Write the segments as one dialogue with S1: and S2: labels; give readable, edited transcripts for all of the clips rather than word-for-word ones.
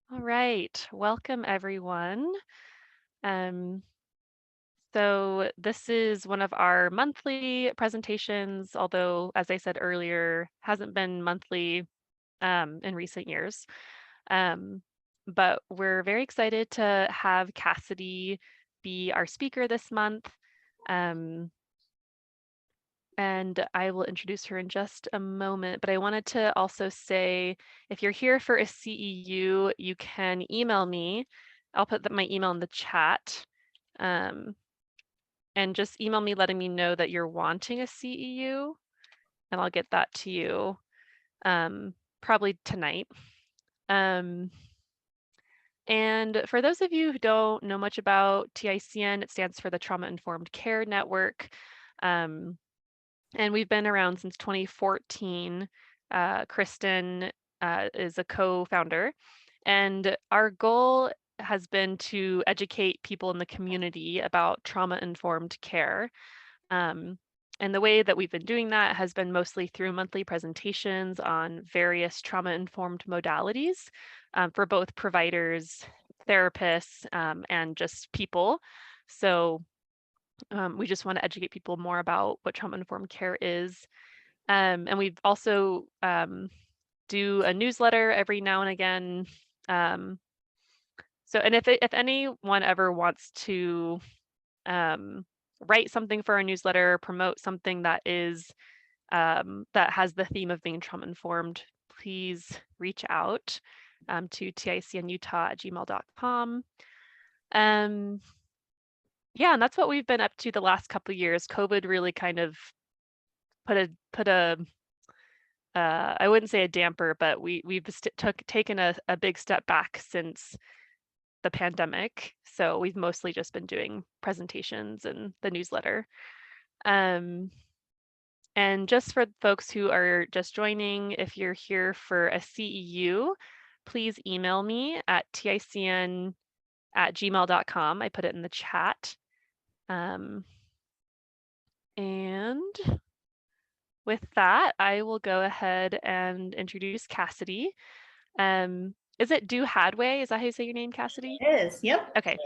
S1: All right, welcome everyone. Um, so this is one of our monthly presentations, although as I said earlier, hasn't been monthly in recent years. But we're very excited to have Cassidy be our speaker this month. Um, and I will introduce her in just a moment, but I wanted to also say, if you're here for a CEU, you can email me. I'll put my email in the chat. And just email me letting me know that you're wanting a CEU, and I'll get that to you probably tonight. And for those of you who don't know much about TICN, it stands for the Trauma Informed Care Network. And we've been around since 2014. Kristen is a co-founder, and our goal has been to educate people in the community about trauma-informed care. And the way that we've been doing that has been mostly through monthly presentations on various trauma-informed modalities for both providers, therapists, and just people. So we just want to educate people more about what trauma-informed care is. And we've also do a newsletter every now and again. And if anyone ever wants to write something for our newsletter, promote something that is that has the theme of being trauma-informed, please reach out to ticnutah@gmail.com. Yeah, and that's what we've been up to the last couple of years. COVID really kind of put a I wouldn't say a damper, but we've taken a big step back since the pandemic. So we've mostly just been doing presentations and the newsletter. And just for folks who are just joining, if you're here for a CEU, please email me at ticn@gmail.com. I put it in the chat. And with that, I will go ahead and introduce Cassidy. Is it DuHadway? Is that how you say your name, Cassidy?
S2: It is, yep.
S1: Okay.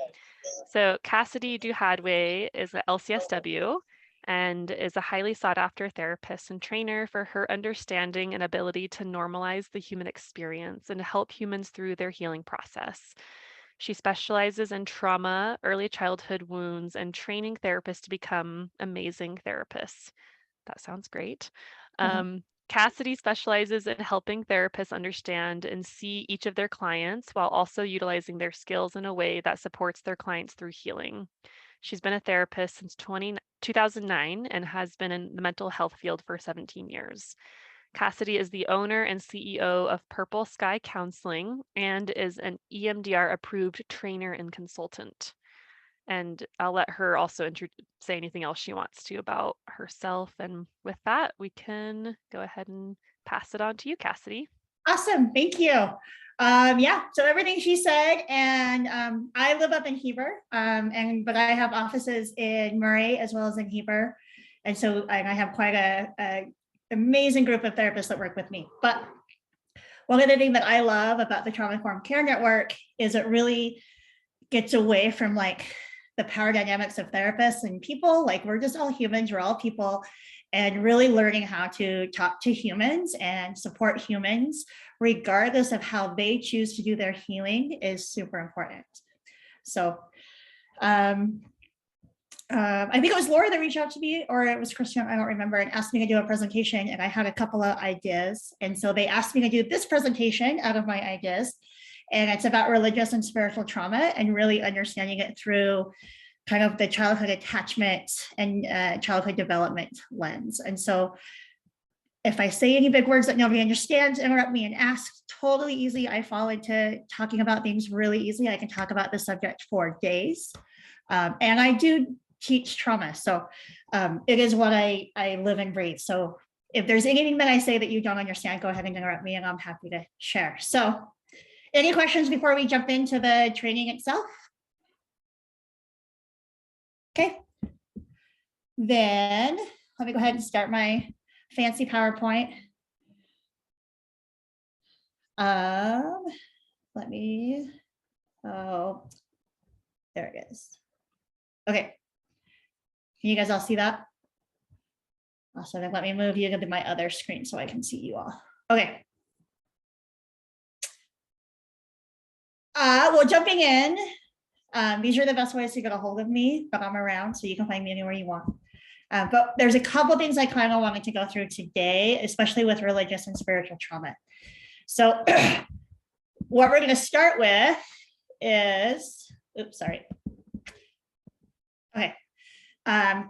S1: So Cassidy DuHadway is an LCSW and is a highly sought after therapist and trainer for her understanding and ability to normalize the human experience and help humans through their healing process. She specializes in trauma, early childhood wounds, and training therapists to become amazing therapists. That sounds great. Cassidy specializes in helping therapists understand and see each of their clients while also utilizing their skills in a way that supports their clients through healing. She's been a therapist since 2009 and has been in the mental health field for 17 years. Cassidy is the owner and CEO of Purple Sky Counseling and is an EMDR approved trainer and consultant. And I'll let her also say anything else she wants to about herself. And with that, we can go ahead and pass it on to you, Cassidy.
S2: Awesome, thank you. Yeah, so everything she said, and I live up in Heber, but I have offices in Murray as well as in Heber, and so I have quite a amazing group of therapists that work with me. But one of the things that I love about the Trauma Informed Care Network is it really gets away from like the power dynamics of therapists and people. Like we're just all humans, we're all people, and really learning how to talk to humans and support humans, regardless of how they choose to do their healing, is super important. So I think it was Laura that reached out to me, or it was Christian, I don't remember, and asked me to do a presentation, and I had a couple of ideas. And so they asked me to do this presentation out of my ideas. And it's about religious and spiritual trauma and really understanding it through kind of the childhood attachment and childhood development lens. And so if I say any big words that nobody understands, interrupt me and ask. Totally easy. I fall into talking about things really easily. I can talk about the subject for days. And I do teach trauma. So it is what I live and breathe. So if there's anything that I say that you don't understand, go ahead and interrupt me and I'm happy to share. So any questions before we jump into the training itself? Okay. Then let me go ahead and start my fancy PowerPoint. let me, oh, there it is. Okay. Can you guys all see that? Awesome. Then let me move you to my other screen so I can see you all. Okay. Well, jumping in, these are the best ways to get a hold of me, but I'm around, so you can find me anywhere you want. But there's a couple things I kind of wanted to go through today, especially with religious and spiritual trauma. So what we're going to start with is, oops, sorry. Okay.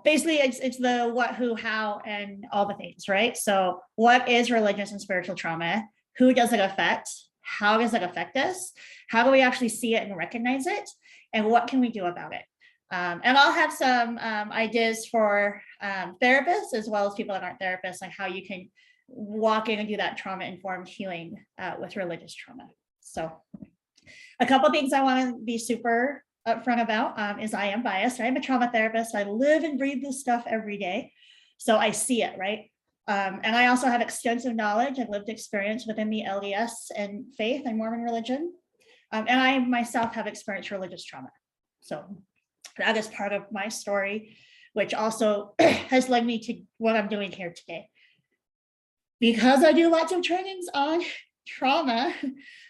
S2: Basically, it's the what, who, how, and all the things, right? So what is religious and spiritual trauma? Who does it affect? How does it affect us? How do we actually see it and recognize it? And what can we do about it? And I'll have some ideas for therapists as well as people that aren't therapists on how you can walk in and do that trauma-informed healing with religious trauma. So a couple of things I want to be super upfront about is I am biased. I am a trauma therapist. I live and breathe this stuff every day. So I see it, right? And I also have extensive knowledge and lived experience within the LDS and faith and Mormon religion. And I myself have experienced religious trauma. So that is part of my story, which also has led me to what I'm doing here today. Because I do lots of trainings on trauma,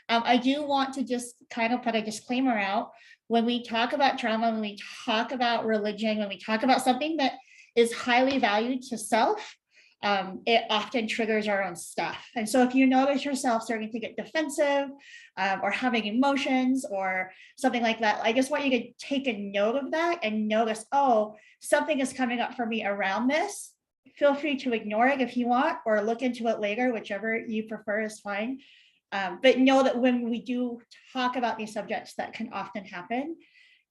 S2: I do want to just kind of put a disclaimer out. When we talk about trauma, when we talk about religion, when we talk about something that is highly valued to self, it often triggers our own stuff. And so if you notice yourself starting to get defensive or having emotions or something like that, I just want you to take a note of that and notice, oh, something is coming up for me around this. Feel free to ignore it if you want, or look into it later, whichever you prefer is fine. But know that when we do talk about these subjects, that can often happen.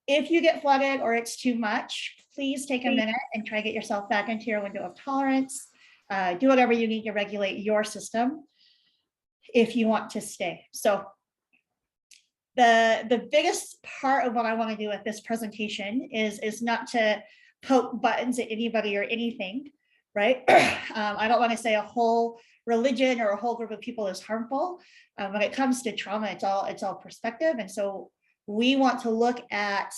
S2: If you get flooded or it's too much, please take a minute and try to get yourself back into your window of tolerance. Do whatever you need to regulate your system if you want to stay. So the biggest part of what I want to do with this presentation is not to poke buttons at anybody or anything, right? I don't want to say a whole religion or a whole group of people is harmful. When it comes to trauma, it's all perspective. And so we want to look at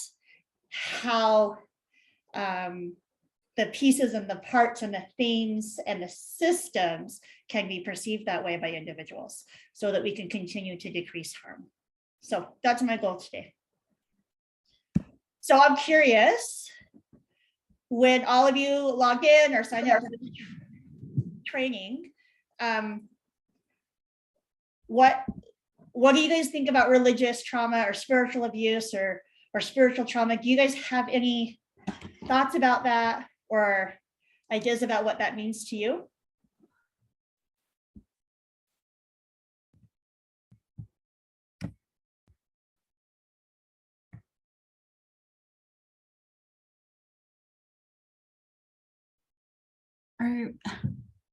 S2: how the pieces and the parts and the things and the systems can be perceived that way by individuals so that we can continue to decrease harm. So that's my goal today. So I'm curious, when all of you logged in or signed up for the training, what do you guys think about religious trauma or spiritual abuse or spiritual trauma? Do you guys have any thoughts about that or ideas about what that means to you?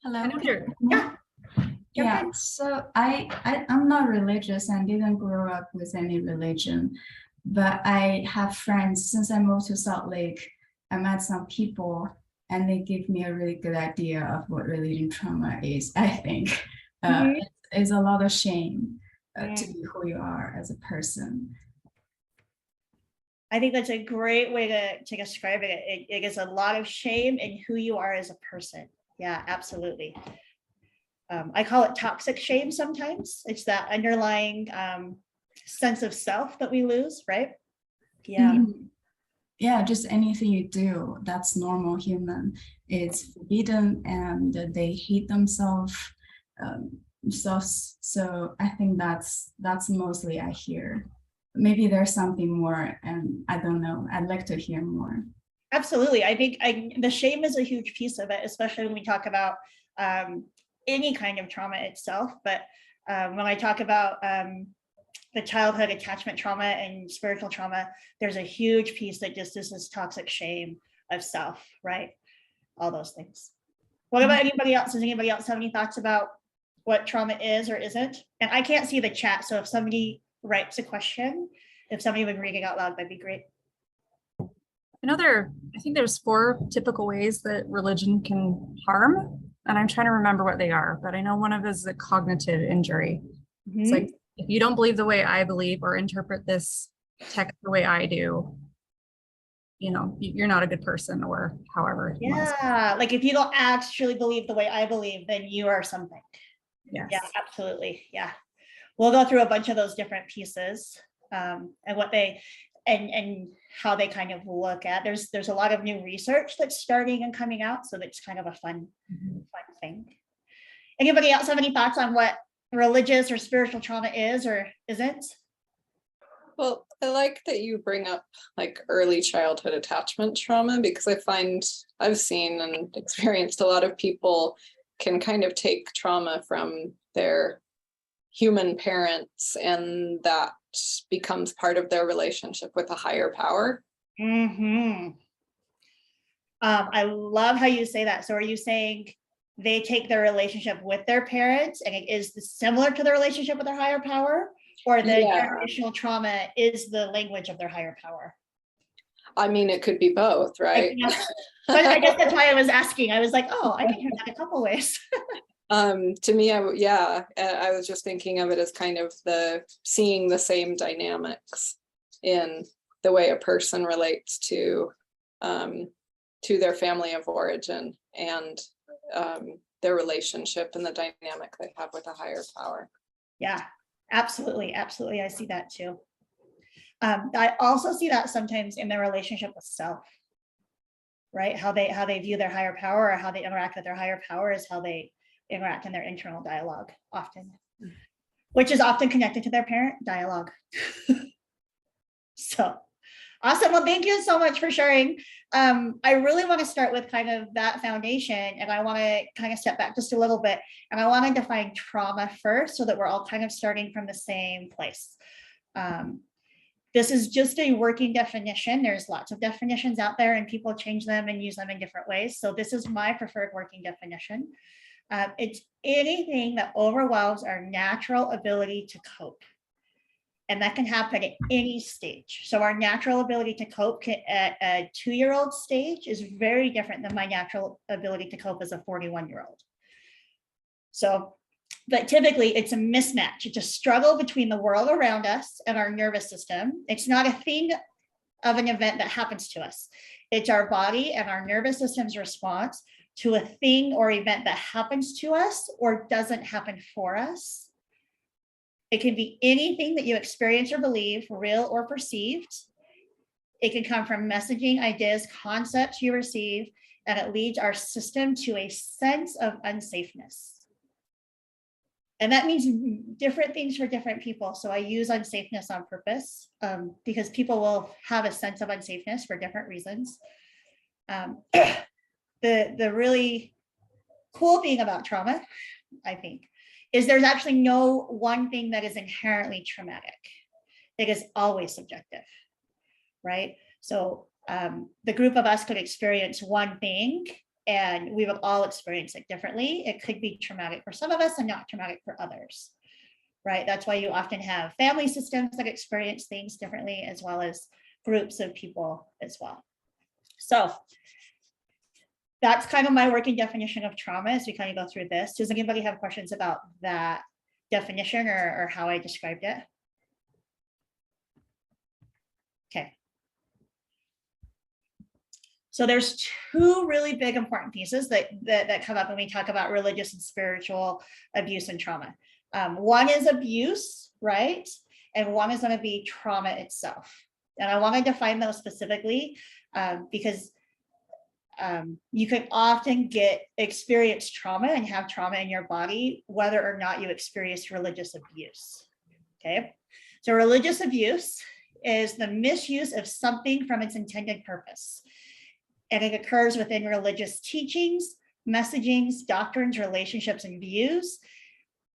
S3: Hello.
S2: Yeah.
S3: Yeah, so I'm not religious and didn't grow up with any religion, but I have friends. Since I moved to Salt Lake, I met some people and they give me a really good idea of what religion trauma is. I think it's a lot of shame to be who you are as a person.
S2: I think that's a great way to describe it. It is a lot of shame in who you are as a person. Yeah, absolutely. I call it toxic shame sometimes. It's that underlying sense of self that we lose, right? Yeah.
S3: Mm-hmm. Yeah, just anything you do that's normal human, it's forbidden and they hate themselves. So I think that's mostly I hear. Maybe there's something more and I don't know. I'd like to hear more.
S2: Absolutely. I think the shame is a huge piece of it, especially when we talk about any kind of trauma itself. But when I talk about the childhood attachment trauma and spiritual trauma, there's a huge piece that just is this toxic shame of self, right? All those things. What about anybody else? Does anybody else have any thoughts about what trauma is or isn't? And I can't see the chat, so if somebody writes a question, if somebody would read it out loud, that'd be great.
S4: I think there's 4 typical ways that religion can harm, and I'm trying to remember what they are, but I know one of them is a cognitive injury. It's like if you don't believe the way I believe or interpret this text the way I do, you know, you're not a good person, or however.
S2: Yeah, like if you don't actually believe the way I believe, then you are something.
S4: Yes.
S2: Yeah, absolutely. Yeah. We'll go through a bunch of those different pieces, and what they and how they kind of look at. There's a lot of new research that's starting and coming out, so that's kind of a fun thing. Anybody else have any thoughts on what religious or spiritual trauma is or isn't?
S5: Well, I like that you bring up like early childhood attachment trauma, because I find I've seen and experienced a lot of people can kind of take trauma from their human parents, and that becomes part of their relationship with a higher power.
S2: I love how you say that. So are you saying they take their relationship with their parents and it is similar to the relationship with their higher power, or the generational trauma is the language of their higher power?
S5: I mean, it could be both, right?
S2: But I guess that's why I was asking. I was like, oh, I can hear that a couple ways.
S5: To me, I was just thinking of it as kind of seeing the same dynamics in the way a person relates to their family of origin, and their relationship and the dynamic they have with a higher power.
S2: Yeah, absolutely. Absolutely. I see that too. I also see that sometimes in their relationship with self, right? How they view their higher power, or how they interact with their higher power is how they interact in their internal dialogue often, which is often connected to their parent dialogue. So awesome. Well, thank you so much for sharing. I really want to start with kind of that foundation, and I want to kind of step back just a little bit, and I want to define trauma first so that we're all kind of starting from the same place. This is just a working definition. There's lots of definitions out there and people change them and use them in different ways. So this is my preferred working definition. It's anything that overwhelms our natural ability to cope. And that can happen at any stage. So our natural ability to cope at a 2-year-old stage is very different than my natural ability to cope as a 41-year-old. So, but typically it's a mismatch. It's a struggle between the world around us and our nervous system. It's not a thing of an event that happens to us. It's our body and our nervous system's response to a thing or event that happens to us or doesn't happen for us. It can be anything that you experience or believe, real or perceived. It can come from messaging, ideas, concepts you receive, and it leads our system to a sense of unsafeness. And that means different things for different people. So I use unsafeness on purpose because people will have a sense of unsafeness for different reasons. The really cool thing about trauma, I think, is there's actually no one thing that is inherently traumatic. It is always subjective, right? So the group of us could experience one thing and we would all experience it differently. It could be traumatic for some of us and not traumatic for others, right? That's why you often have family systems that experience things differently, as well as groups of people as well. So that's kind of my working definition of trauma as we kind of go through this. Does anybody have questions about that definition or how I described it? Okay. So there's two really big important pieces that come up when we talk about religious and spiritual abuse and trauma. One is abuse, right? And one is going to be trauma itself. And I want to define those specifically because you can often experience trauma and have trauma in your body, whether or not you experience religious abuse. Okay, so religious abuse is the misuse of something from its intended purpose. And it occurs within religious teachings, messagings, doctrines, relationships, and views.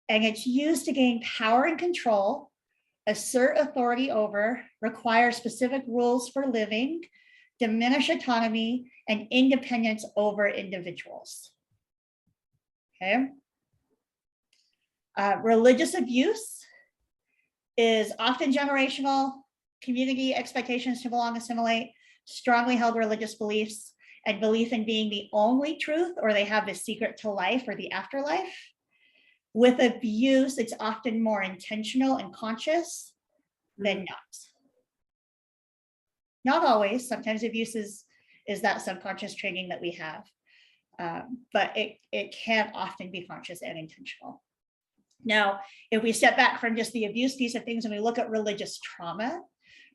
S2: And it's used to gain power and control, assert authority over, require specific rules for living, diminish autonomy, and independence over individuals. Okay. Religious abuse is often generational, community expectations to belong, assimilate, strongly held religious beliefs, and belief in being the only truth, or they have the secret to life or the afterlife. With abuse, it's often more intentional and conscious than not. Not always. Sometimes abuse is that subconscious training that we have, but it can often be conscious and intentional. Now, if we step back from just the abuse piece of things and we look at religious trauma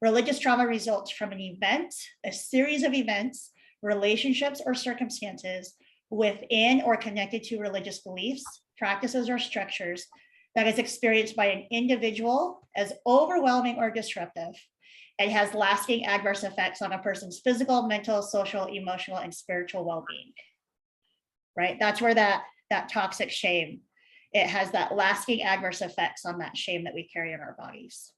S2: results from an event, a series of events, relationships, or circumstances within or connected to religious beliefs, practices, or structures that is experienced by an individual as overwhelming or disruptive. It has lasting adverse effects on a person's physical, mental, social, emotional, and spiritual well-being. Right? That's where that toxic shame, it has that lasting adverse effects on that shame that we carry in our bodies.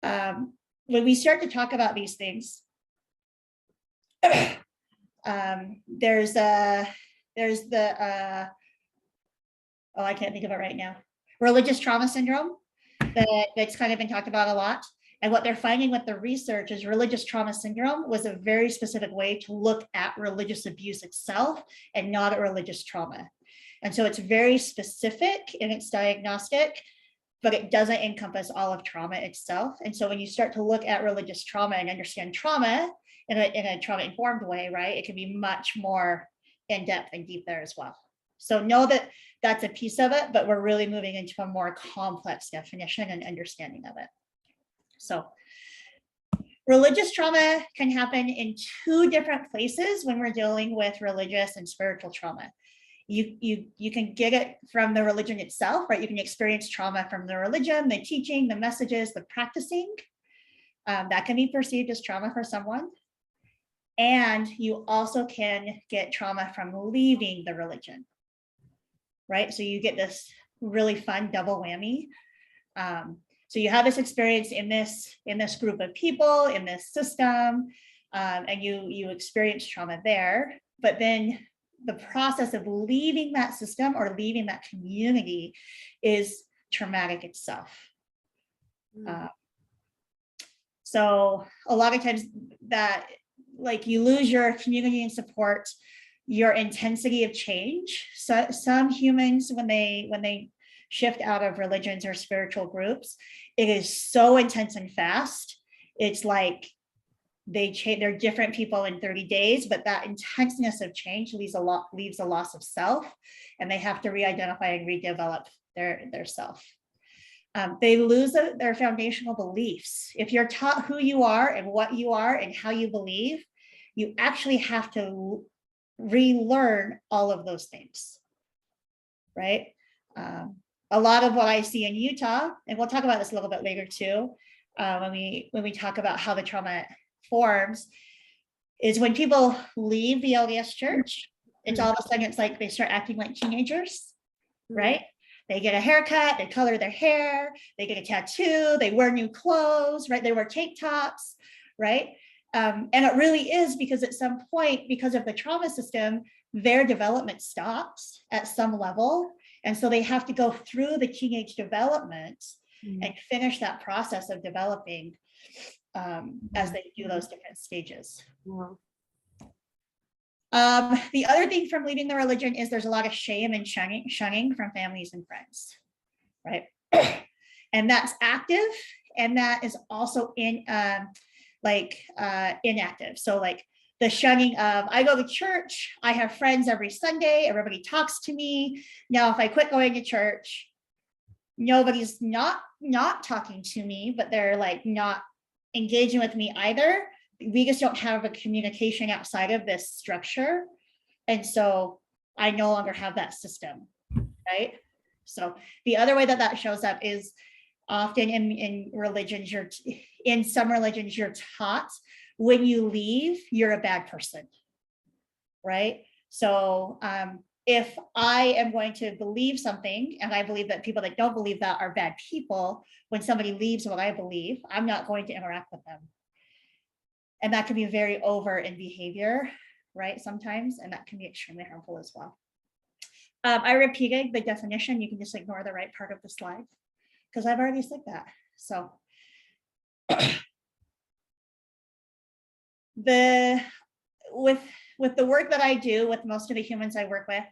S2: When we start to talk about these things, there's the I can't think of it right now. Religious trauma syndrome that's kind of been talked about a lot. And what they're finding with the research is religious trauma syndrome was a very specific way to look at religious abuse itself and not at religious trauma. And so it's very specific in its diagnostic, but it doesn't encompass all of trauma itself. And so when you start to look at religious trauma and understand trauma in a trauma-informed way, right, it can be much more in-depth and deep there as well. So know that that's a piece of it, but we're really moving into a more complex definition and understanding of it. So religious trauma can happen in two different places when we're dealing with religious and spiritual trauma. You can get it from the religion itself, right? You can experience trauma from the religion, the teaching, the messages, the practicing. That can be perceived as trauma for someone. And you also can get trauma from leaving the religion, right? So you get this really fun double whammy. So you have this experience in this group of people, in this system, and you experience trauma there, but then the process of leaving that system or leaving that community is traumatic itself. So a lot of times that, like, you lose your community and support, your intensity of change. So some humans, when they shift out of religions or spiritual groups, it is so intense and fast. It's like they're different people in 30 days, but that intenseness of change leaves a loss of self, and they have to re-identify and redevelop their self. They lose their foundational beliefs. If you're taught who you are and what you are and how you believe, you actually have to relearn all of those things, right? A lot of what I see in Utah, and we'll talk about this a little bit later too, when we talk about how the trauma forms, is when people leave the LDS church, it's all of a sudden, it's like they start acting like teenagers, right? They get a haircut, they color their hair, they get a tattoo, they wear new clothes, right? They wear tank tops, right? And it really is because at some point, because of the trauma system, their development stops at some level. And so they have to go through the teenage development and finish that process of developing as they do those different stages. The other thing from leaving the religion is there's a lot of shame and shunning from families and friends, right? And that's active, and that is also inactive. So like the shunning of, I go to church, I have friends every Sunday, everybody talks to me. Now, if I quit going to church, nobody's not talking to me, but they're like not engaging with me either. We just don't have a communication outside of this structure. And so I no longer have that system, right? So the other way that shows up is often in religions, in some religions, you're taught when you leave, you're a bad person, right? So if I am going to believe something, and I believe that people that don't believe that are bad people, when somebody leaves what I believe, I'm not going to interact with them. And that can be very over in behavior, right? Sometimes, and that can be extremely harmful as well. I repeated the definition. You can just ignore the right part of the slide because I've already said that. So with the work that I do with most of the humans I work with,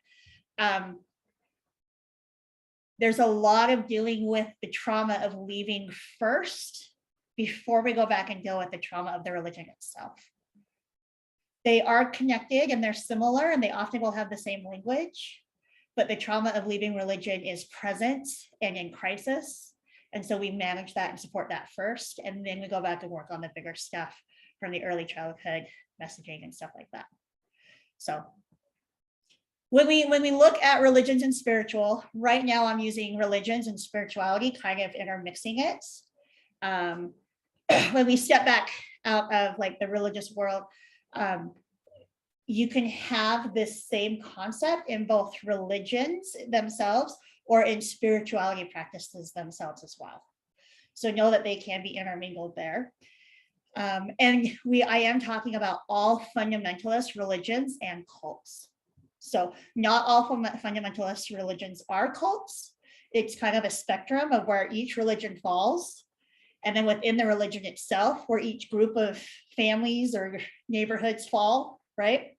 S2: there's a lot of dealing with the trauma of leaving first before we go back and deal with the trauma of the religion itself. They are connected and they're similar and they often will have the same language, but the trauma of leaving religion is present and in crisis. And so we manage that and support that first, and then we go back and work on the bigger stuff from the early childhood messaging and stuff like that. So when we look at religions and spiritual, right now I'm using religions and spirituality, kind of intermixing it. When we step back out of like the religious world, you can have this same concept in both religions themselves or in spirituality practices themselves as well. So know that they can be intermingled there. And I am talking about all fundamentalist religions and cults. So not all fundamentalist religions are cults. It's kind of a spectrum of where each religion falls. And then within the religion itself, where each group of families or neighborhoods fall, right?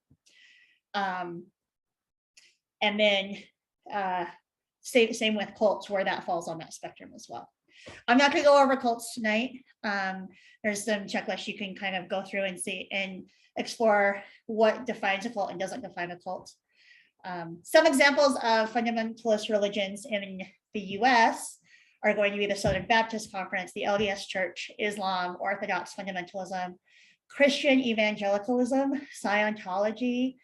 S2: And then same with cults, where that falls on that spectrum as well. I'm not going to go over cults tonight. There's some checklists you can kind of go through and see and explore what defines a cult and doesn't define a cult. Some examples of fundamentalist religions in the US are going to be the Southern Baptist Conference, the LDS Church, Islam, Orthodox fundamentalism, Christian evangelicalism, Scientology,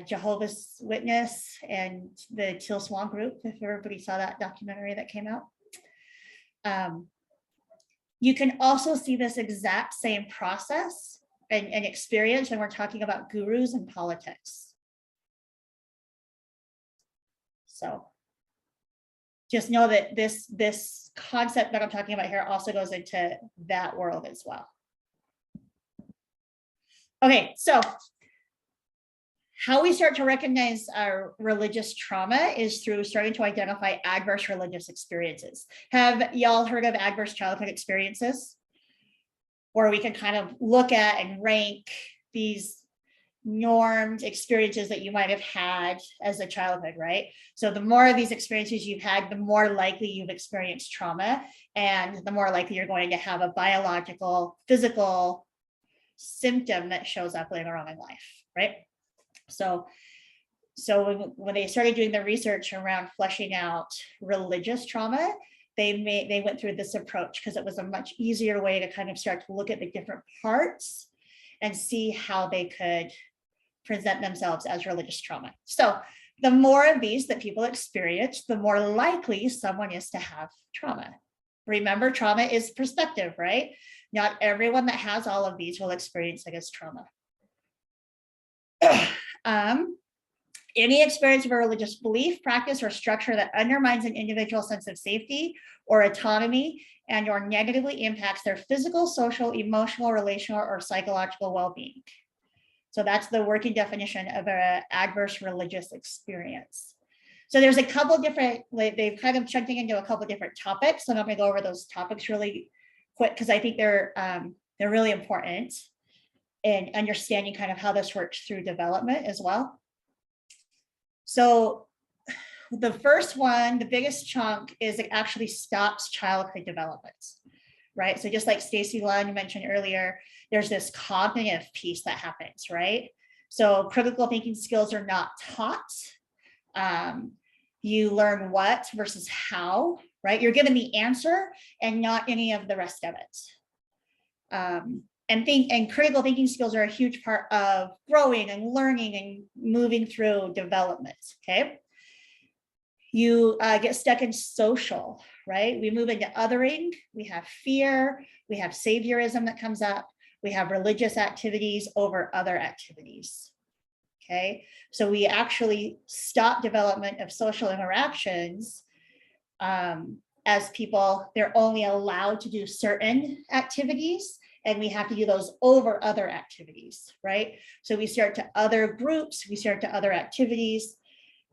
S2: Jehovah's Witness, and the Teal Swan Group, if everybody saw that documentary that came out. You can also see this exact same process and experience when we're talking about gurus and politics. So just know that this concept that I'm talking about here also goes into that world as well. Okay, so how we start to recognize our religious trauma is through starting to identify adverse religious experiences. Have y'all heard of adverse childhood experiences? Where we can kind of look at and rank these normed experiences that you might have had as a childhood, right? So the more of these experiences you've had, the more likely you've experienced trauma, and the more likely you're going to have a biological, physical symptom that shows up later on in life, right? So when they started doing the research around fleshing out religious trauma, they went through this approach because it was a much easier way to kind of start to look at the different parts and see how they could present themselves as religious trauma. So the more of these that people experience, the more likely someone is to have trauma. Remember, trauma is perspective, right? Not everyone that has all of these will experience it as trauma. Any experience of a religious belief, practice, or structure that undermines an individual's sense of safety or autonomy and or negatively impacts their physical, social, emotional, relational, or psychological well-being. So that's the working definition of an adverse religious experience. So there's a couple different, they've kind of chunked into a couple different topics. So I'm going to go over those topics really quick because I think they're really important in understanding kind of how this works through development as well. So the first one, the biggest chunk, is it actually stops childhood development, right? So just like Stacy Lund mentioned earlier, there's this cognitive piece that happens, right? So critical thinking skills are not taught. You learn what versus how, right? You're given the answer and not any of the rest of it. And critical thinking skills are a huge part of growing and learning and moving through development, okay? You get stuck in social, right? We move into othering, we have fear, we have saviorism that comes up, we have religious activities over other activities, okay? So we actually stop development of social interactions as people, they're only allowed to do certain activities, and we have to do those over other activities, right? So we start to other groups, we start to other activities,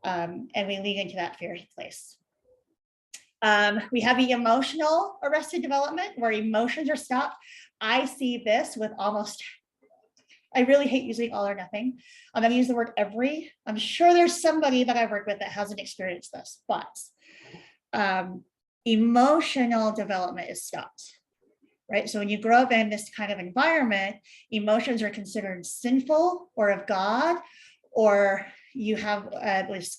S2: and we lean into that fear place. We have the emotional arrested development where emotions are stopped. I see this with almost, I really hate using all or nothing. I'm going to use the word every. I'm sure there's somebody that I've worked with that hasn't experienced this, but emotional development is stopped. Right. So when you grow up in this kind of environment, emotions are considered sinful or of God, or you have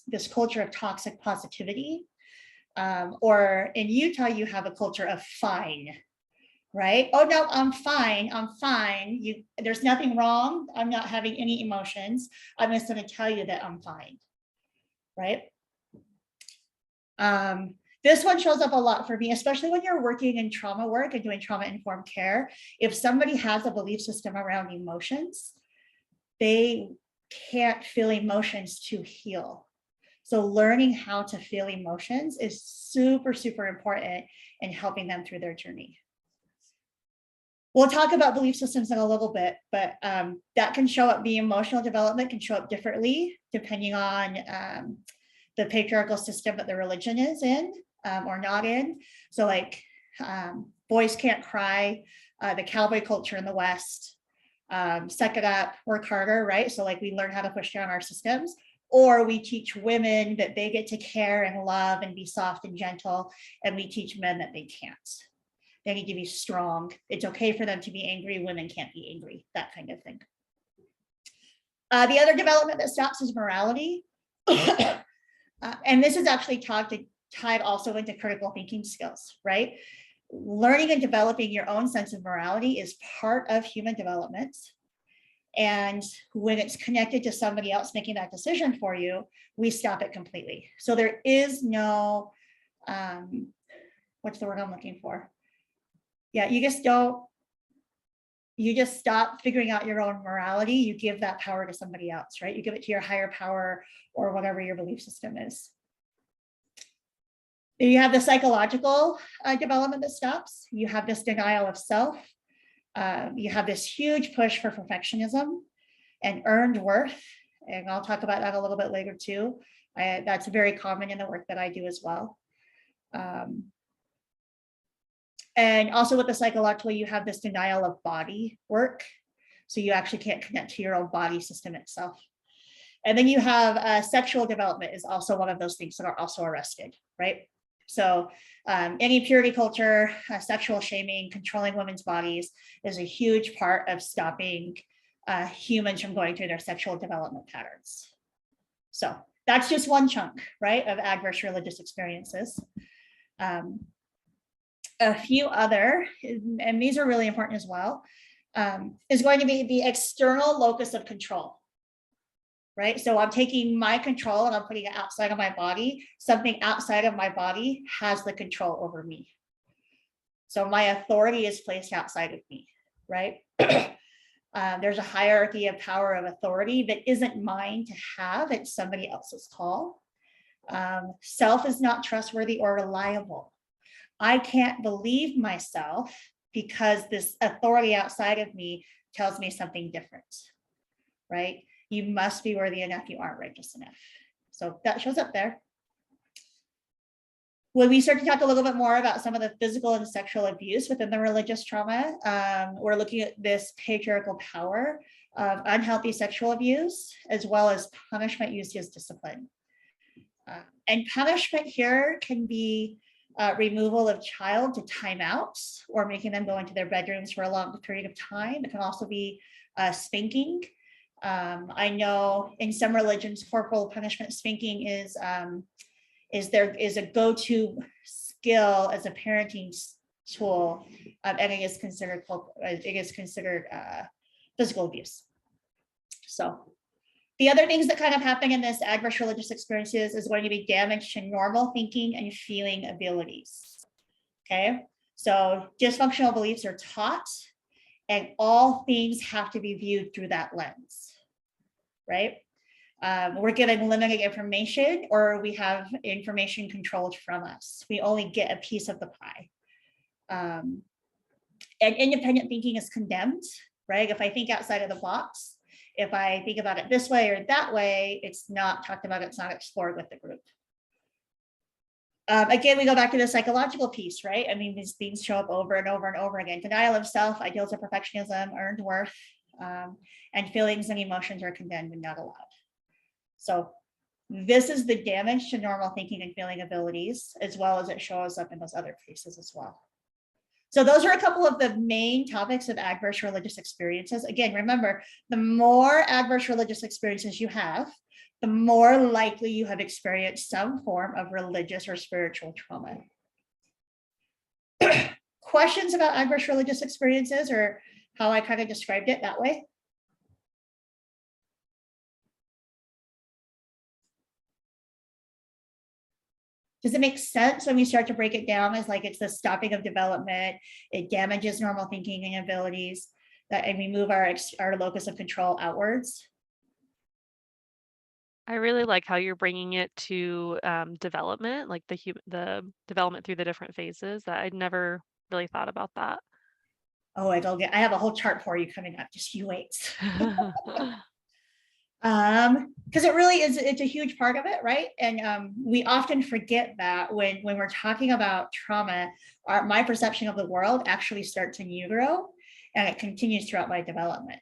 S2: this culture of toxic positivity. Or in Utah, you have a culture of fine, right? Oh, no, I'm fine. I'm fine. There's nothing wrong. I'm not having any emotions. I'm just going to tell you that I'm fine, right? This one shows up a lot for me, especially when you're working in trauma work and doing trauma-informed care. If somebody has a belief system around emotions, they can't feel emotions to heal. So learning how to feel emotions is super, super important in helping them through their journey. We'll talk about belief systems in a little bit, but that can show up, the emotional development can show up differently depending on the patriarchal system that the religion is in or not in. So like boys can't cry, the cowboy culture in the West, suck it up, work harder, right? So like we learn how to push down our systems, or we teach women that they get to care and love and be soft and gentle, and we teach men that they can't. They need to be strong. It's okay for them to be angry. Women can't be angry, that kind of thing. The other development that stops is morality. And this is actually tied also into critical thinking skills, right? Learning and developing your own sense of morality is part of human development. And when it's connected to somebody else making that decision for you, we stop it completely. So there is no, what's the word I'm looking for? Yeah, you just stop figuring out your own morality. You give that power to somebody else, right? You give it to your higher power or whatever your belief system is. You have the psychological development that stops. You have this denial of self. You have this huge push for perfectionism and earned worth. And I'll talk about that a little bit later too. That's very common in the work that I do as well. And also with the psychological, you have this denial of body work. So you actually can't connect to your own body system itself. And then you have sexual development is also one of those things that are also arrested, right? So any purity culture, sexual shaming, controlling women's bodies is a huge part of stopping humans from going through their sexual development patterns. So that's just one chunk, right, of adverse religious experiences. A few other, and these are really important as well, is going to be the external locus of control. Right. So I'm taking my control and I'm putting it outside of my body. Something outside of my body has the control over me. So my authority is placed outside of me, right? There's a hierarchy of power of authority that isn't mine to have. It's somebody else's call. Self is not trustworthy or reliable. I can't believe myself because this authority outside of me tells me something different, right? You must be worthy enough, you aren't righteous enough. So that shows up there. When we start to talk a little bit more about some of the physical and sexual abuse within the religious trauma, we're looking at this patriarchal power of unhealthy sexual abuse, as well as punishment used as discipline. And punishment here can be removal of child to timeouts or making them go into their bedrooms for a long period of time. It can also be spanking. I know in some religions, corporal punishment, spanking is a go-to skill as a parenting tool, and it is considered physical abuse. So the other things that kind of happen in this adverse religious experiences is going to be damage to normal thinking and feeling abilities. Okay, so dysfunctional beliefs are taught, and all things have to be viewed through that lens, right? We're given limited information, or we have information controlled from us. We only get a piece of the pie. And independent thinking is condemned, right? If I think outside of the box, if I think about it this way or that way, it's not talked about, it's not explored with the group. Again, we go back to the psychological piece, right? I mean, these things show up over and over and over again. Denial of self, ideals of perfectionism, earned worth, and feelings and emotions are condemned and not allowed. So This is the damage to normal thinking and feeling abilities, as well as it shows up in those other places as well. So those are a couple of the main topics of adverse religious experiences. Again, remember, the more adverse religious experiences you have, the more likely you have experienced some form of religious or spiritual trauma. Questions about adverse religious experiences, or how I kind of described it that way? Does it make sense when we start to break it down as like it's the stopping of development, it damages normal thinking and abilities, and we move our locus of control outwards?
S1: I really like how you're bringing it to development, like the development through the different phases. That I'd never really thought about that.
S2: Oh, I have a whole chart for you coming up. Just you wait. Because it really is, it's a huge part of it, right? And we often forget that when we're talking about trauma, my perception of the world actually starts in utero, and it continues throughout my development.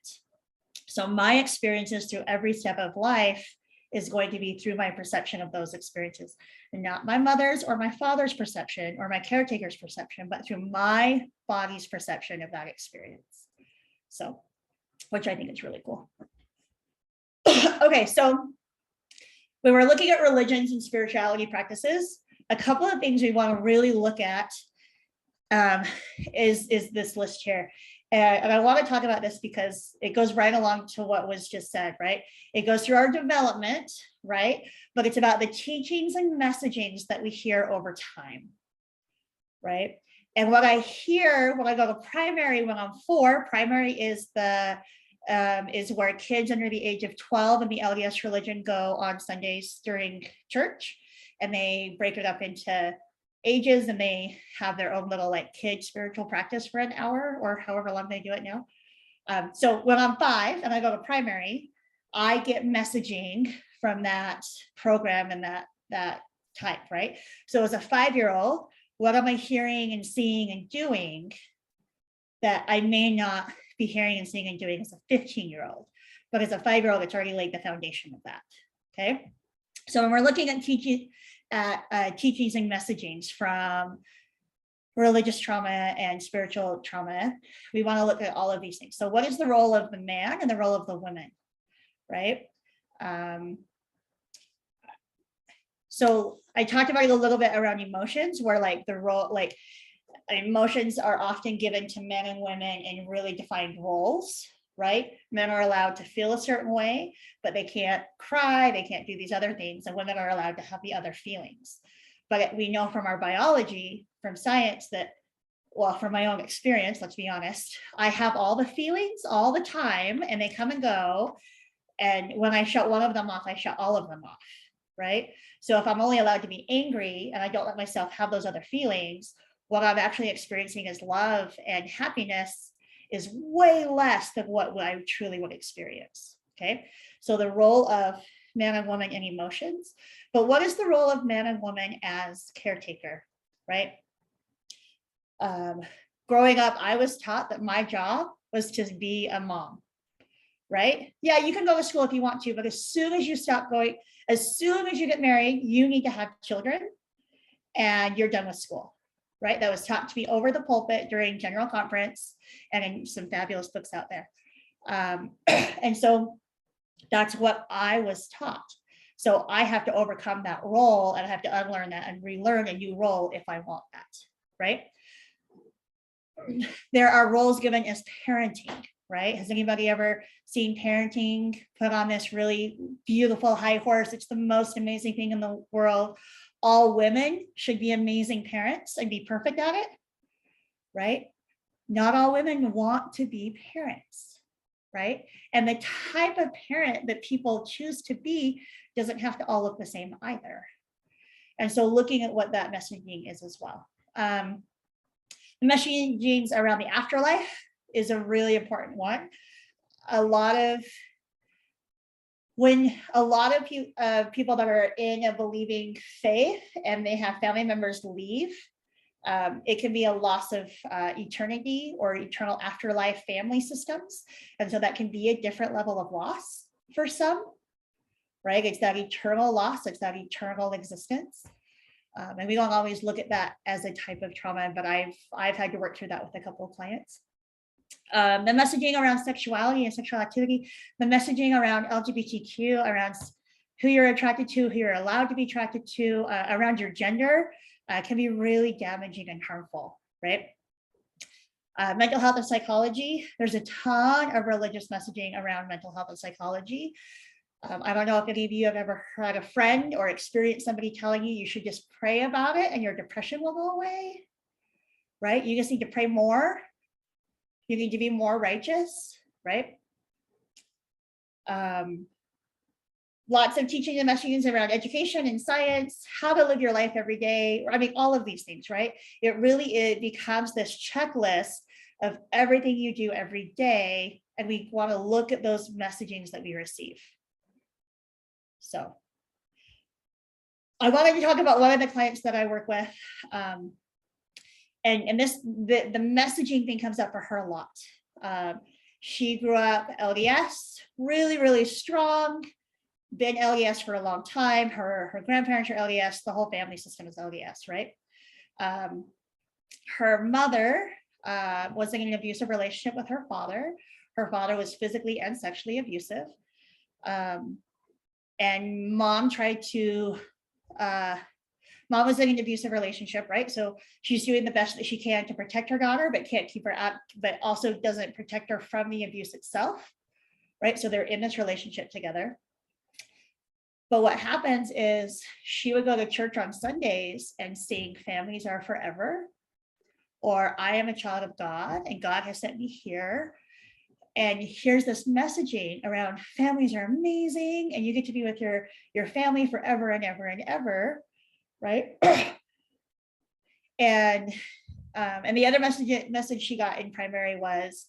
S2: So my experiences through every step of life is going to be through my perception of those experiences, and not my mother's or my father's perception or my caretaker's perception, but through my body's perception of that experience. So, which I think is really cool. Okay, so when we're looking at religions and spirituality practices, a couple of things we want to really look at is this list here. And I want to talk about this because it goes right along to what was just said, right? It goes through our development, right? But it's about the teachings and messagings that we hear over time, right? And what I hear when I go to primary when I'm 4, primary is where kids under the age of 12 in the LDS religion go on Sundays during church, and they break it up into ages, and they have their own little like kid spiritual practice for an hour or however long they do it now. So when I'm 5 and I go to primary, I get messaging from that program and that type, right? So as a 5-year-old, what am I hearing and seeing and doing that I may not be hearing and seeing and doing as a 15-year-old, but as a 5-year-old, it's already laid the foundation of that. Okay, so when we're looking at teachings and messagings from religious trauma and spiritual trauma, we want to look at all of these things. So what is the role of the man and the role of the woman, right? So I talked about it a little bit around emotions, where like the role, like emotions are often given to men and women in really defined roles, right? Men are allowed to feel a certain way, but they can't cry, they can't do these other things, and women are allowed to have the other feelings. But we know from our biology, from science, that, well, from my own experience, let's be honest, I have all the feelings all the time, and they come and go. And when I shut one of them off, I shut all of them off, right? So if I'm only allowed to be angry and I don't let myself have those other feelings, what I'm actually experiencing as love and happiness is way less than what I truly would experience. Okay, so the role of man and woman in emotions, but what is the role of man and woman as caretaker, right? Growing up, I was taught that my job was to be a mom, right? Yeah, you can go to school if you want to, but as soon as you stop going, as soon as you get married, you need to have children and you're done with school, right? That was taught to me over the pulpit during general conference and in some fabulous books out there. And so that's what I was taught. So I have to overcome that role, and I have to unlearn that and relearn a new role if I want that, right? There are roles given as parenting, right? Has anybody ever seen parenting put on this really beautiful high horse? It's the most amazing thing in the world. All women should be amazing parents and be perfect at it, right? Not all women want to be parents, right? And the type of parent that people choose to be doesn't have to all look the same either. And so looking at what that messaging is as well. The messaging around the afterlife is a really important one. When a lot of people that are in a believing faith and they have family members leave, it can be a loss of eternity or eternal afterlife family systems. And so that can be a different level of loss for some, right? It's that eternal loss, it's that eternal existence. And we don't always look at that as a type of trauma, but I've had to work through that with a couple of clients. The messaging around sexuality and sexual activity, the messaging around LGBTQ, around who you're attracted to, who you're allowed to be attracted to, around your gender, can be really damaging and harmful, right? Mental health and psychology, there's a ton of religious messaging around mental health and psychology. I don't know if any of you have ever had a friend or experienced somebody telling you should just pray about it and your depression will go away, right? You just need to pray more. You need to be more righteous, right? Lots of teaching and messages around education and science, how to live your life every day. I mean, all of these things, right? It becomes this checklist of everything you do every day. And we want to look at those messagings that we receive. So I wanted to talk about one of the clients that I work with. And the messaging thing comes up for her a lot. She grew up LDS, really, really strong, been LDS for a long time. Her grandparents are LDS, the whole family system is LDS, right? Her mother was in an abusive relationship with her father. Her father was physically and sexually abusive. And mom was in an abusive relationship, right? So she's doing the best that she can to protect her daughter, but can't keep her out, but also doesn't protect her from the abuse itself, right? So they're in this relationship together. But what happens is she would go to church on Sundays and sing "Families Are Forever," or "I am a child of God and God has sent me here." And here's this messaging around families are amazing and you get to be with your family forever and ever and ever, right? And the other message she got in primary was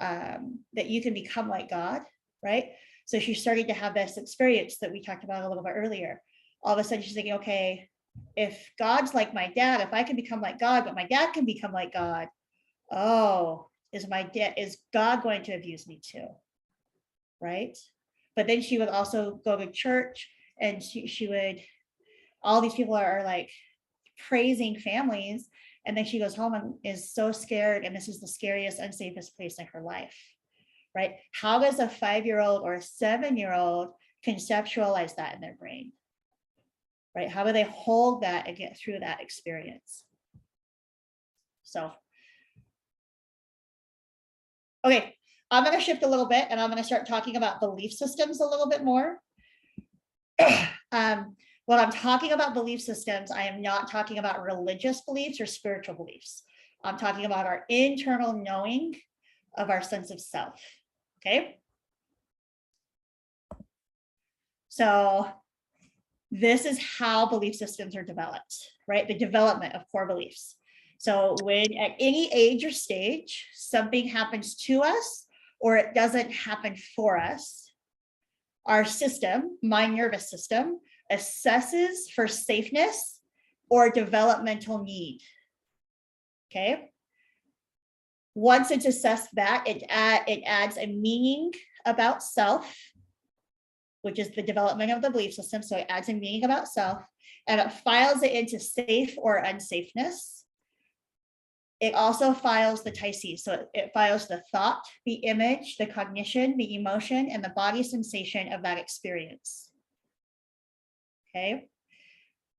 S2: that you can become like God, right? So she started to have this experience that we talked about a little bit earlier. All of a sudden she's thinking, okay, if God's like my dad, if I can become like God, but my dad can become like God, oh, is God going to abuse me too, right? But then she would also go to church and she would, all these people are like praising families, and then she goes home and is so scared, and this is the scariest and safest place in her life, right? How does a 5-year-old or a 7-year-old conceptualize that in their brain, right? How do they hold that and get through that experience? So, okay, I'm going to shift a little bit and I'm going to start talking about belief systems a little bit more. When I'm talking about belief systems, I am not talking about religious beliefs or spiritual beliefs. I'm talking about our internal knowing of our sense of self, okay? So this is how belief systems are developed, right? The development of core beliefs. So when at any age or stage, something happens to us or it doesn't happen for us, our system, my nervous system, assesses for safeness or developmental need, okay? Once it's assessed that, it adds a meaning about self, which is the development of the belief system. So it adds a meaning about self and it files it into safe or unsafeness. It also files the TICN. So it files the thought, the image, the cognition, the emotion, and the body sensation of that experience. Okay.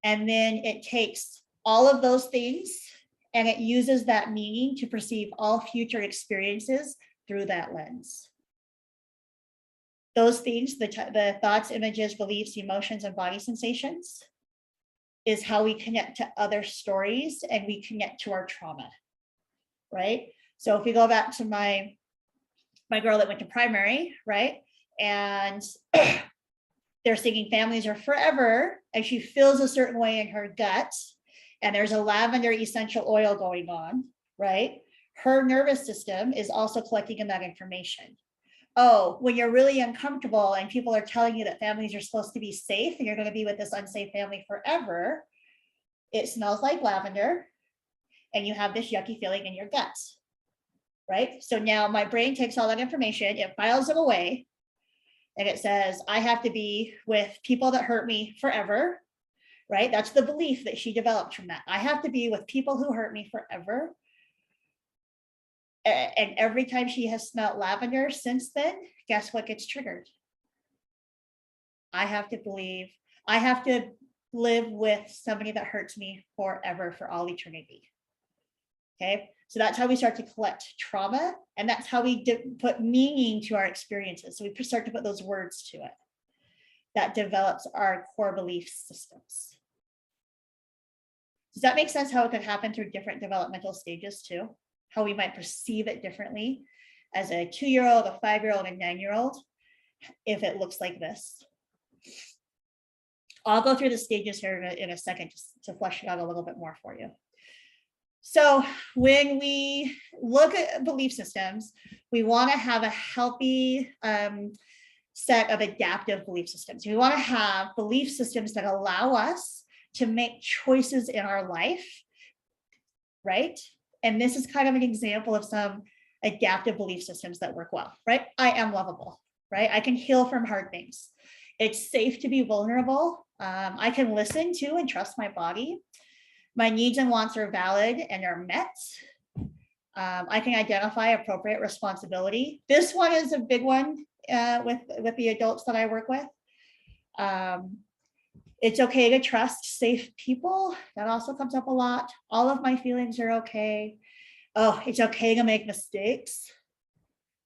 S2: And then it takes all of those things and it uses that meaning to perceive all future experiences through that lens. Those things, the thoughts, images, beliefs, emotions, and body sensations is how we connect to other stories and we connect to our trauma, right? So if we go back to my girl that went to primary, right? And they're singing "Families Are Forever," and she feels a certain way in her gut, and there's a lavender essential oil going on, right? Her nervous system is also collecting in that information. Oh, when you're really uncomfortable and people are telling you that families are supposed to be safe and you're going to be with this unsafe family forever, it smells like lavender and you have this yucky feeling in your guts, right? So now my brain takes all that information, it files it away, And it says, I have to be with people that hurt me forever, right? That's the belief that she developed from that. I have to be with people who hurt me forever. And every time she has smelled lavender since then, guess what gets triggered? I have to live with somebody that hurts me forever, for all eternity. Okay, so that's how we start to collect trauma, and that's how we put meaning to our experiences. So we start to put those words to it. That develops our core belief systems. Does that make sense how it could happen through different developmental stages too? How we might perceive it differently as a 2-year-old, a 5-year-old, and 9-year-old, if it looks like this. I'll go through the stages here in a second just to flesh it out a little bit more for you. So when we look at belief systems, we want to have a healthy set of adaptive belief systems. We want to have belief systems that allow us to make choices in our life, right? And this is kind of an example of some adaptive belief systems that work well, right? I am lovable, right? I can heal from hard things. It's safe to be vulnerable. I can listen to and trust my body. My needs and wants are valid and are met. I can identify appropriate responsibility. This one is a big one with the adults that I work with. It's okay to trust safe people. That also comes up a lot. All of my feelings are okay. Oh, it's okay to make mistakes.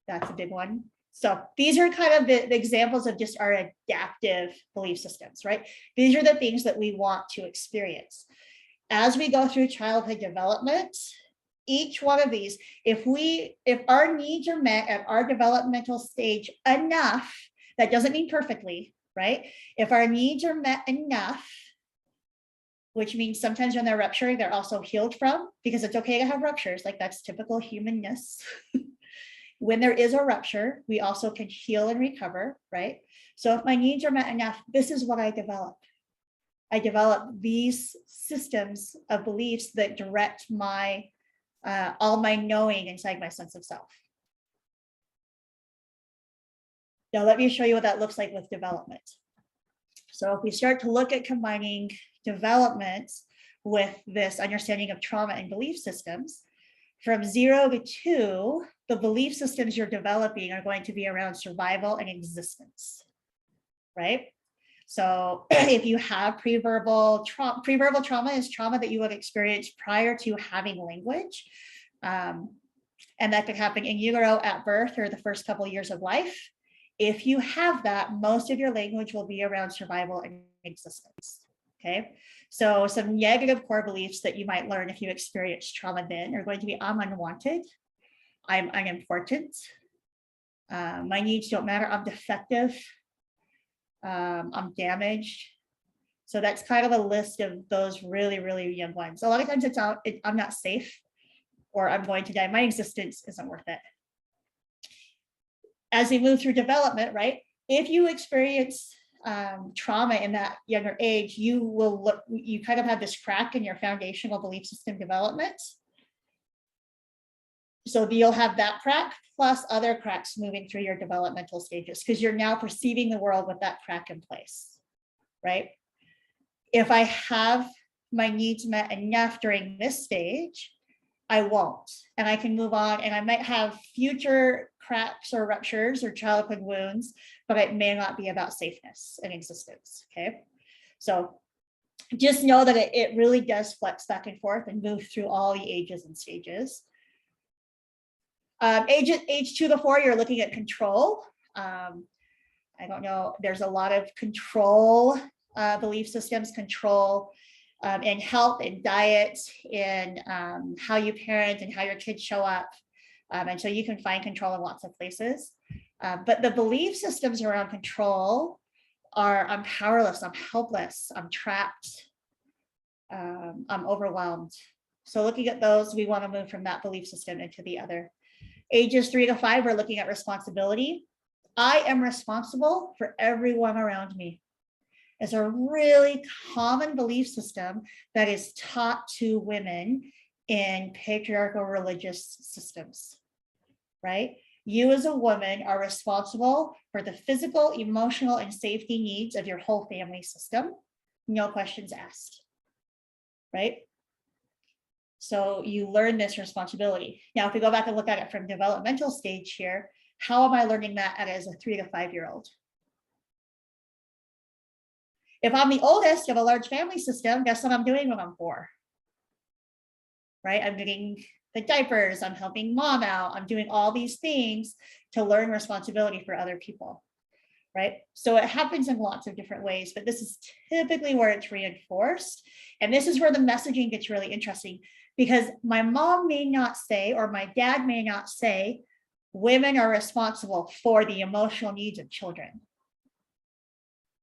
S2: That's a big one. So these are kind of the examples of just our adaptive belief systems, right? These are the things that we want to experience. As we go through childhood development, each one of these, if our needs are met at our developmental stage enough, that doesn't mean perfectly, right? If our needs are met enough, which means sometimes when they're rupturing, they're also healed from, because it's okay to have ruptures, like that's typical humanness. When there is a rupture, we also can heal and recover, right? So if my needs are met enough, this is what I develop. I develop these systems of beliefs that direct my all my knowing inside my sense of self. Now let me show you what that looks like with development. So if we start to look at combining development with this understanding of trauma and belief systems, from 0 to 2, the belief systems you're developing are going to be around survival and existence, right? So if you have preverbal trauma is trauma that you have experienced prior to having language. And that could happen in utero at birth or the first couple of years of life. If you have that, most of your language will be around survival and existence, okay? So some negative core beliefs that you might learn if you experience trauma then are going to be, I'm unwanted, I'm unimportant, my needs don't matter, I'm defective, I'm damaged. So that's kind of a list of those really, really young ones. A lot of times it's I'm not safe, or I'm going to die. My existence isn't worth it. As we move through development, right? If you experience trauma in that younger age, you kind of have this crack in your foundational belief system development. So you'll have that crack plus other cracks moving through your developmental stages, because you're now perceiving the world with that crack in place, right? If I have my needs met enough during this stage, I won't, and I can move on, and I might have future cracks or ruptures or childhood wounds, but it may not be about safeness and existence, okay? So just know that it really does flex back and forth and move through all the ages and stages. Age 2 to 4, you're looking at control. I don't know, there's a lot of control belief systems, control in health and diet, in how you parent and how your kids show up. And so you can find control in lots of places. But the belief systems around control are, I'm powerless, I'm helpless, I'm trapped, I'm overwhelmed. So looking at those, we want to move from that belief system into the other. Ages 3 to 5, we're looking at responsibility. I am responsible for everyone around me. It's a really common belief system that is taught to women in patriarchal religious systems, right? You as a woman are responsible for the physical, emotional, and safety needs of your whole family system. No questions asked, right? So you learn this responsibility. Now, if we go back and look at it from developmental stage here, how am I learning that as a 3 to 5 year old? If I'm the oldest of a large family system, guess what I'm doing when I'm 4? Right? I'm getting the diapers, I'm helping mom out, I'm doing all these things to learn responsibility for other people, right? So it happens in lots of different ways, but this is typically where it's reinforced. And this is where the messaging gets really interesting, because my mom may not say, or my dad may not say, women are responsible for the emotional needs of children.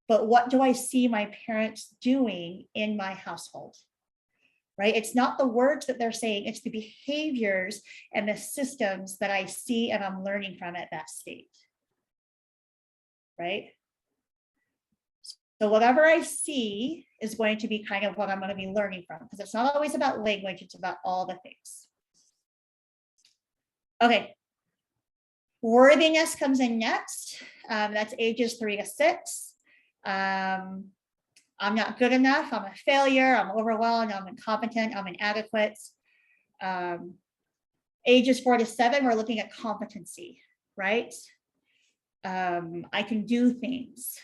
S2: But what do I see my parents doing in my household? Right? It's not the words that they're saying, it's the behaviors and the systems that I see and I'm learning from at that state. Right? So whatever I see is going to be kind of what I'm going to be learning from, because it's not always about language, it's about all the things. Okay. Worthiness comes in next. That's ages 3 to 6. I'm not good enough, I'm a failure, I'm overwhelmed, I'm incompetent, I'm inadequate. Ages 4 to 7, we're looking at competency, right? I can do things.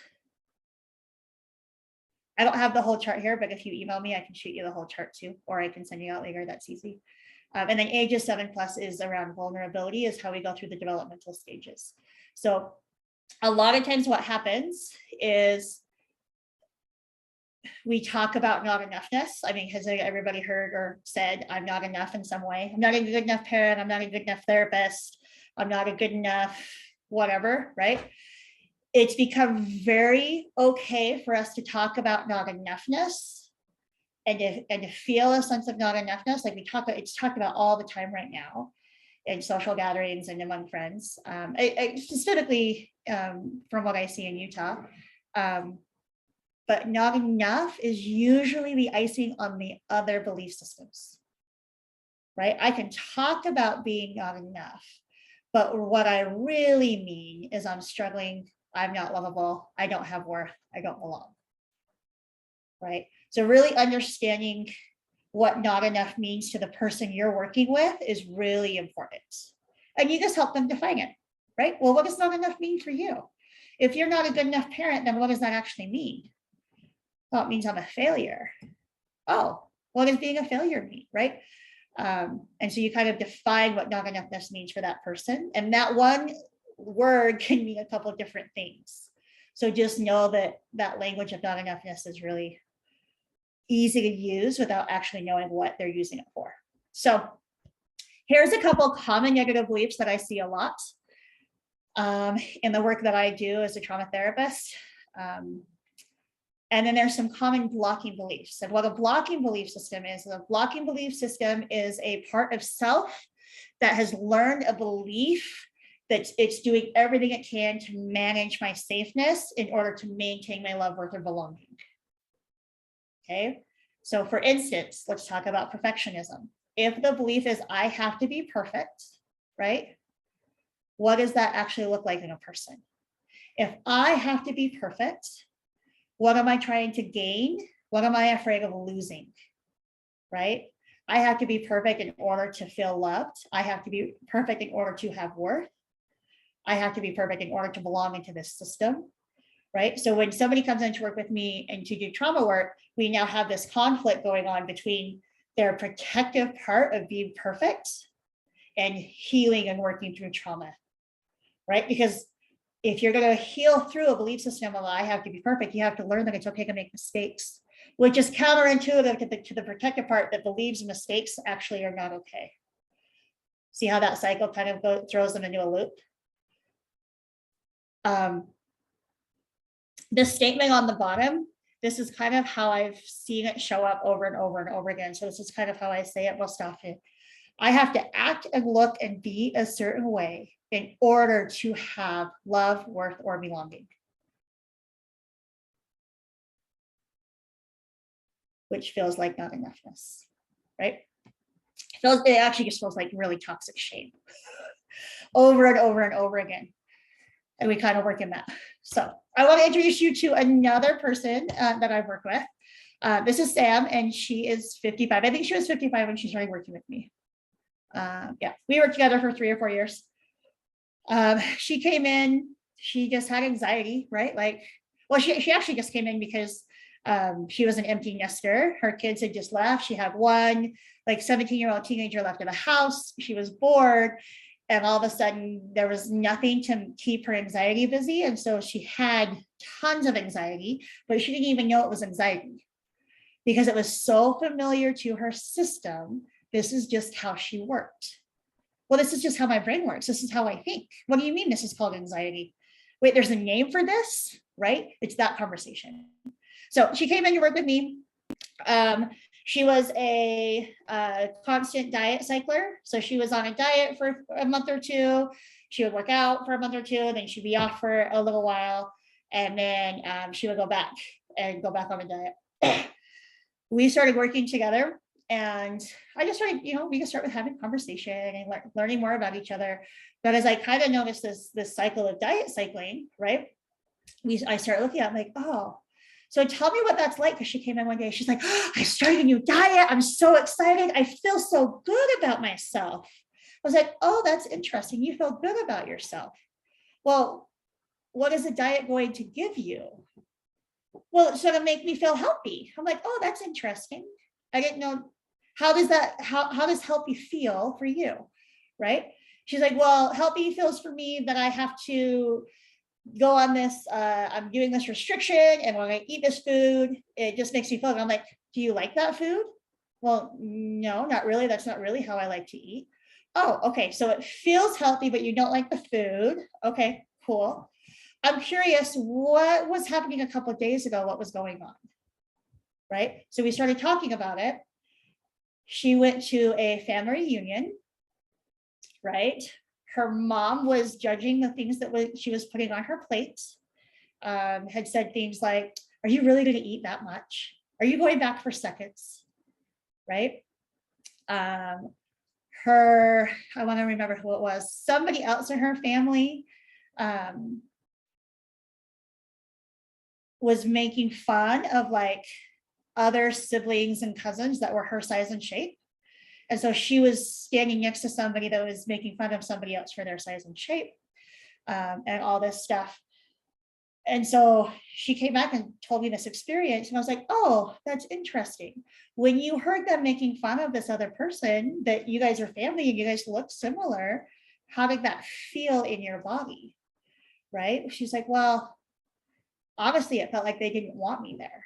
S2: I don't have the whole chart here, but if you email me, I can shoot you the whole chart too, or I can send you out later, that's easy. And then ages 7+ is around vulnerability, is how we go through the developmental stages. So a lot of times what happens is we talk about not enoughness. I mean, has everybody heard or said, I'm not enough in some way? I'm not a good enough parent. I'm not a good enough therapist. I'm not a good enough whatever, right? It's become very okay for us to talk about not enoughness and to feel a sense of not enoughness. Like it's talked about all the time right now in social gatherings and among friends. Specifically from what I see in Utah. But not enough is usually the icing on the other belief systems, right? I can talk about being not enough, but what I really mean is I'm struggling, I'm not lovable, I don't have worth, I don't belong, right? So really understanding what not enough means to the person you're working with is really important. And you just help them define it, right? Well, what does not enough mean for you? If you're not a good enough parent, then what does that actually mean? Well, it means I'm a failure. Oh, what does being a failure mean, right? And so you kind of define what not enoughness means for that person. And that one word can mean a couple of different things. So just know that that language of not enoughness is really easy to use without actually knowing what they're using it for. So here's a couple of common negative beliefs that I see a lot in the work that I do as a trauma therapist. And then there's some common blocking beliefs. And what a blocking belief system is a part of self that has learned a belief that it's doing everything it can to manage my safeness in order to maintain my love, worth, or belonging. Okay, so for instance, let's talk about perfectionism. If the belief is I have to be perfect, right? What does that actually look like in a person? If I have to be perfect, what am I trying to gain? What am I afraid of losing, right? I have to be perfect in order to feel loved. I have to be perfect in order to have worth. I have to be perfect in order to belong into this system, right? So when somebody comes in to work with me and to do trauma work, we now have this conflict going on between their protective part of being perfect and healing and working through trauma, right? Because if you're going to heal through a belief system of I have to be perfect, you have to learn that it's okay to make mistakes, which is counterintuitive to the protective part that believes mistakes actually are not okay. See how that cycle kind of throws them into a loop? The statement on the bottom, this is kind of how I've seen it show up over and over and over again. So this is kind of how I say it most often. I have to act and look and be a certain way in order to have love, worth, or belonging. Which feels like not enoughness, right? It actually just feels like really toxic shame. over and over and over again. And we kind of work in that. So I want to introduce you to another person that I've worked with. This is Sam, and she is 55. I think she was 55 when she started working with me. Yeah, we worked together for 3 or 4 years. She came in, she just had anxiety, right? Like, well, she actually just came in because she was an empty nester. Her kids had just left. She had one like 17-year-old teenager left in the house. She was bored. And all of a sudden there was nothing to keep her anxiety busy. And so she had tons of anxiety, but she didn't even know it was anxiety because it was so familiar to her system. This is just how she worked. Well, this is just how my brain works. This is how I think. What do you mean this is called anxiety? Wait, there's a name for this, right? It's that conversation. So she came in to work with me. She was a constant diet cycler. So she was on a diet for a month or two. She would work out for a month or two, then she'd be off for a little while. And then she would go back on the diet. We started working together, and I just started, we just start with having conversation and learning more about each other. But as I kind of noticed this cycle of diet cycling, right? I started looking at it, like, oh, so tell me what that's like. Because she came in one day, she's like, oh, I started a new diet. I'm so excited. I feel so good about myself. I was like, oh, that's interesting. You feel good about yourself. Well, what is a diet going to give you? Well, it's going to make me feel healthy. I'm like, oh, that's interesting. I didn't know. How does healthy feel for you? Right? She's like, well, healthy feels for me that I have to go on this, I'm doing this restriction, and when I eat this food, it just makes me feel good. I'm like, do you like that food? Well, no, not really. That's not really how I like to eat. Oh, okay. So it feels healthy, but you don't like the food. Okay, cool. I'm curious, what was happening a couple of days ago? What was going on? Right? So we started talking about it. She went to a family reunion, right? Her mom was judging the things that she was putting on her plate, had said things like, are you really going to eat that much? Are you going back for seconds? Right? I want to remember who it was. Somebody else in her family was making fun of like other siblings and cousins that were her size and shape. And so she was standing next to somebody that was making fun of somebody else for their size and shape, and all this stuff. And so she came back and told me this experience. And I was like, oh, that's interesting. When you heard them making fun of this other person, that you guys are family and you guys look similar, how did that feel in your body? Right? She's like, well, honestly, it felt like they didn't want me there.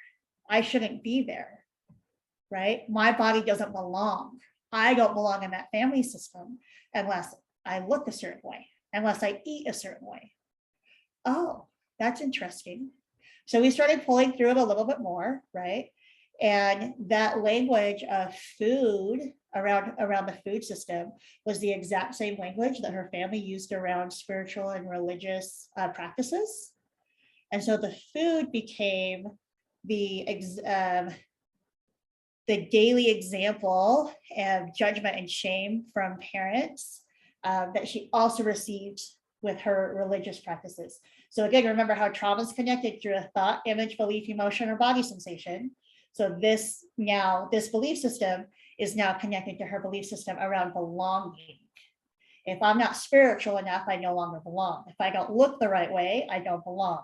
S2: I shouldn't be there. Right? My body doesn't belong. I don't belong in that family system unless I look a certain way, unless I eat a certain way. Oh, that's interesting. So we started pulling through it a little bit more, right? And that language of food around the food system was the exact same language that her family used around spiritual and religious practices. And so the food became the daily example of judgment and shame from parents that she also received with her religious practices. So again, remember how trauma is connected through a thought, image, belief, emotion, or body sensation. So this belief system is now connected to her belief system around belonging. If I'm not spiritual enough, I no longer belong. If I don't look the right way, I don't belong.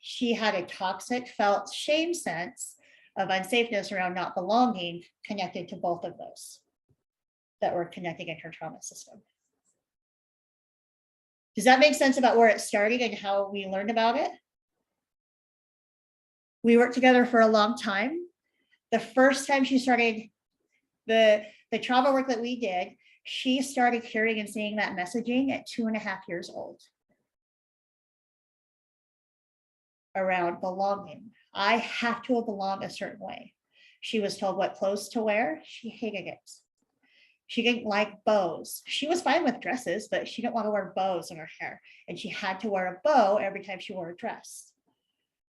S2: She had a toxic felt shame sense of unsafeness around not belonging connected to both of those that were connecting in her trauma system. Does that make sense about where it started and how we learned about it? We worked together for a long time. The first time she started the trauma work that we did, she started hearing and seeing that messaging at 2.5 years old around belonging. I have to belong a certain way. She was told what clothes to wear. She hated it. She didn't like bows. She was fine with dresses, but she didn't want to wear bows in her hair. And she had to wear a bow every time she wore a dress,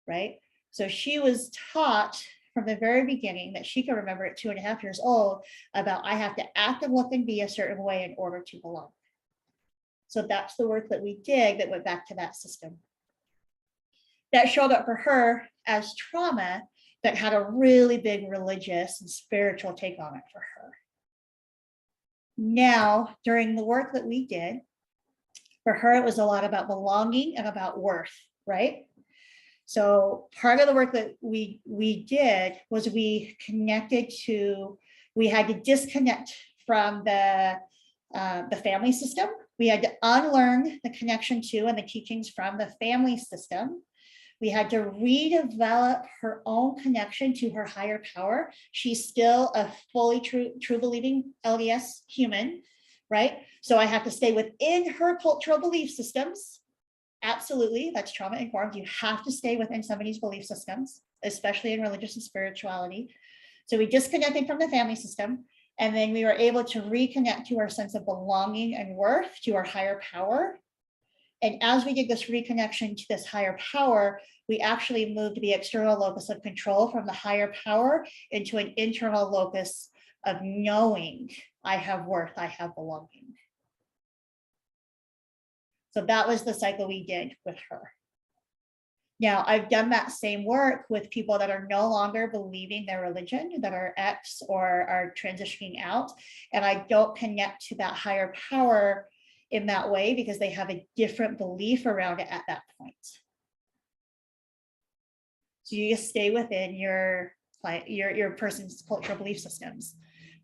S2: right? So she was taught from the very beginning that she could remember at 2.5 years old about I have to act and look and be a certain way in order to belong. So that's the work that we did that went back to that system. That showed up for her as trauma that had a really big religious and spiritual take on it for her. Now, during the work that we did, for her, it was a lot about belonging and about worth, right? So part of the work that we did was we had to disconnect from the family system. We had to unlearn the connection to and the teachings from the family system. We had to redevelop her own connection to her higher power. She's still a fully true believing LDS human, right? So I have to stay within her cultural belief systems. Absolutely, that's trauma informed. You have to stay within somebody's belief systems, especially in religious and spirituality. So we disconnected from the family system, and then we were able to reconnect to our sense of belonging and worth, to our higher power. And as we did this reconnection to this higher power, we actually moved the external locus of control from the higher power into an internal locus of knowing I have worth, I have belonging. So that was the cycle we did with her. Now, I've done that same work with people that are no longer believing their religion, that are ex or are transitioning out, and I don't connect to that higher power in that way because they have a different belief around it at that point. So you just stay within your person's cultural belief systems.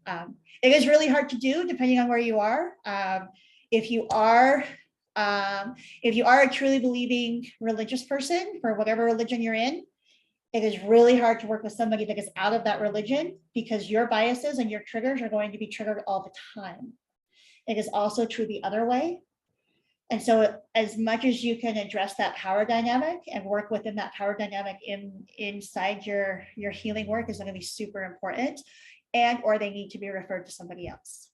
S2: It is really hard to do depending on where you are. If you are a truly believing religious person, for whatever religion you're in, it is really hard to work with somebody that is out of that religion because your biases and your triggers are going to be triggered all the time. It is also true the other way. And so as much as you can address that power dynamic and work within that power dynamic inside your healing work is going to be super important, or they need to be referred to somebody else.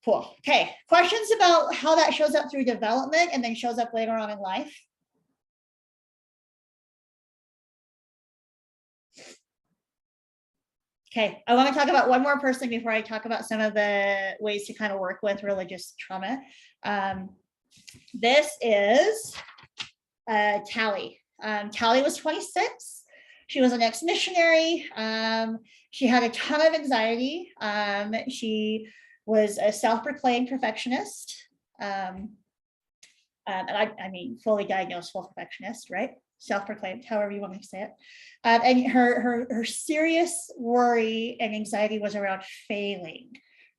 S2: Cool. Okay. Questions about how that shows up through development and then shows up later on in life? Okay. I want to talk about one more person before I talk about some of the ways to kind of work with religious trauma. This is Tally. Tally was 26. She was an ex-missionary. She had a ton of anxiety. She was a self-proclaimed perfectionist. And I mean, fully diagnosed full perfectionist, right? Self-proclaimed, however you want to say it. And her serious worry and anxiety was around failing,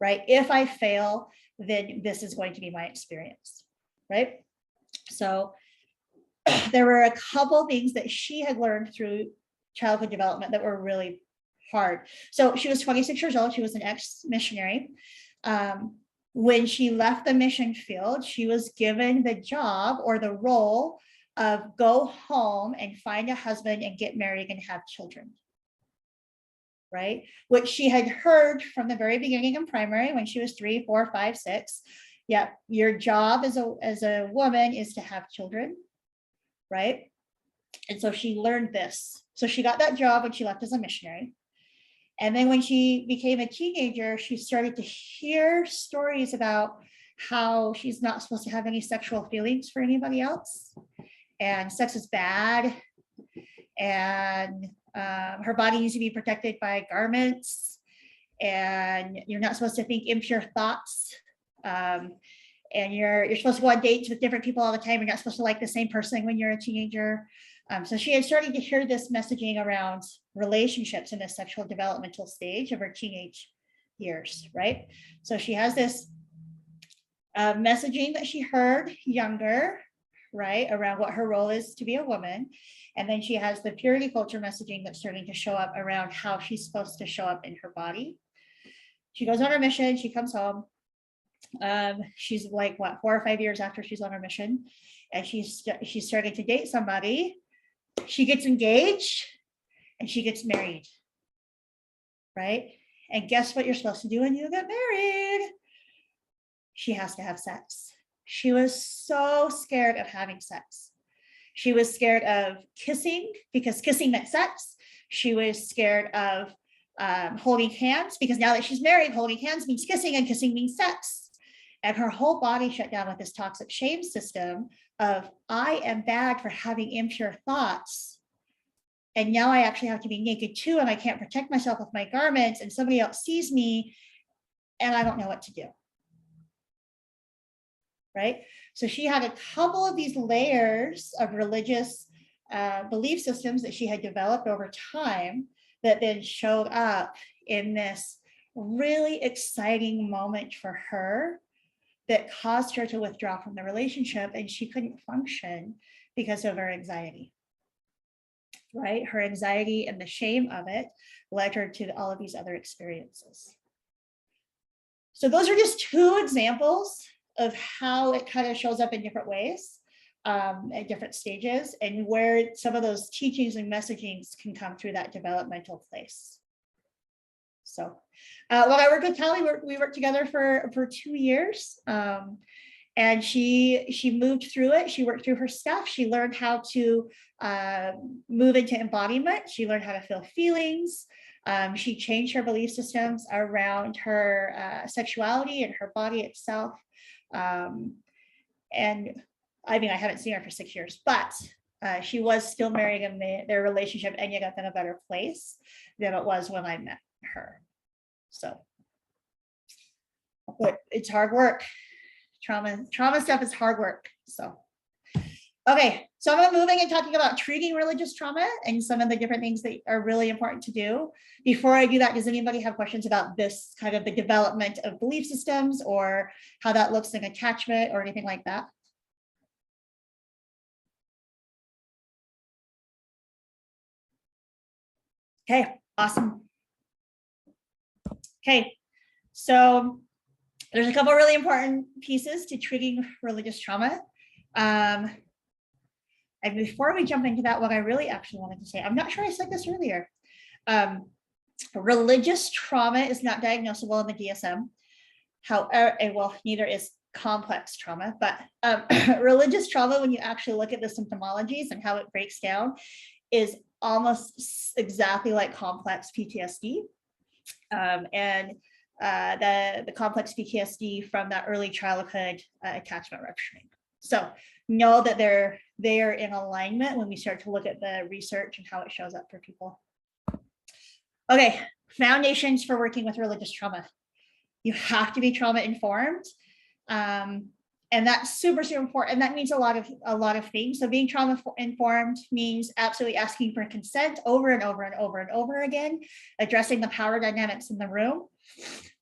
S2: right? If I fail, then this is going to be my experience, right? So there were a couple things that she had learned through childhood development that were really hard. So she was 26 years old. She was an ex-missionary. When she left the mission field, she was given the job or the role of go home and find a husband and get married and have children, right? Which she had heard from the very beginning in primary when she was 3, 4, 5, 6. Yeah, your job as a woman is to have children, right? And so she learned this. So she got that job when she left as a missionary. And then when she became a teenager, she started to hear stories about how she's not supposed to have any sexual feelings for anybody else. And sex is bad. And her body needs to be protected by garments. And you're not supposed to think impure thoughts. And you're supposed to go on dates with different people all the time. You're not supposed to like the same person when you're a teenager. So she had started to hear this messaging around relationships in the sexual developmental stage of her teenage years, right? So she has this messaging that she heard younger, right, around what her role is to be a woman. And then she has the purity culture messaging that's starting to show up around how she's supposed to show up in her body. She goes on her mission, she comes home. She's like, what, 4 or 5 years after she's on her mission, and she's starting to date somebody. She gets engaged and she gets married, right? And guess what you're supposed to do when you get married? She has to have sex. She was so scared of having sex. She was scared of kissing because kissing meant sex. She was scared of holding hands because now that she's married, holding hands means kissing and kissing means sex. And her whole body shut down with this toxic shame system of, I am bad for having impure thoughts. And now I actually have to be naked too, and I can't protect myself with my garments, and somebody else sees me, and I don't know what to do. Right? So she had a couple of these layers of religious belief systems that she had developed over time that then showed up in this really exciting moment for her that caused her to withdraw from the relationship, and she couldn't function because of her anxiety. Right? Her anxiety and the shame of it led her to all of these other experiences. So those are just two examples of how it kind of shows up in different ways at different stages, and where some of those teachings and messagings can come through that developmental place. So when I worked with Kelly, we worked together for 2 years. And she moved through it. She worked through her stuff. She learned how to move into embodiment. She learned how to feel feelings. She changed her belief systems around her sexuality and her body itself. And I mean, I haven't seen her for 6 years, but she was still married, and their relationship ended up in a better place than it was when I met her. So, but it's hard work. Trauma stuff is hard work. So, okay, so I'm moving and talking about treating religious trauma and some of the different things that are really important to do. Before I do that, does anybody have questions about this kind of the development of belief systems, or how that looks in attachment or anything like that? Okay, awesome. Okay, so there's a couple of really important pieces to treating religious trauma. And before we jump into that, what I really actually wanted to say, I'm not sure I said this earlier. Religious trauma is not diagnosable in the DSM. However, well, neither is complex trauma, but religious trauma, when you actually look at the symptomologies and how it breaks down, is almost exactly like complex PTSD. The complex PTSD from that early childhood attachment rupturing. So know that they're in alignment when we start to look at the research and how it shows up for people. Okay, foundations for working with religious trauma. You have to be trauma informed. And that's super, super important. And that means a lot of things. So being trauma informed means absolutely asking for consent over and over and over and over again, addressing the power dynamics in the room,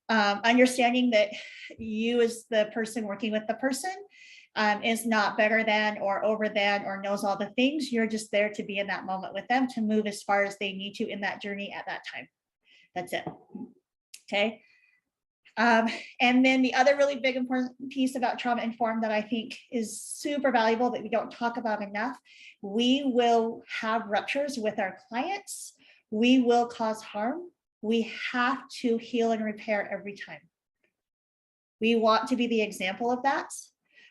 S2: understanding that you as the person working with the person is not better than or over than or knows all the things. You're just there to be in that moment with them, to move as far as they need to in that journey at that time. That's it. Okay. And then the other really big important piece about trauma informed that I think is super valuable that we don't talk about enough, we will have ruptures with our clients. We will cause harm. We have to heal and repair every time. We want to be the example of that.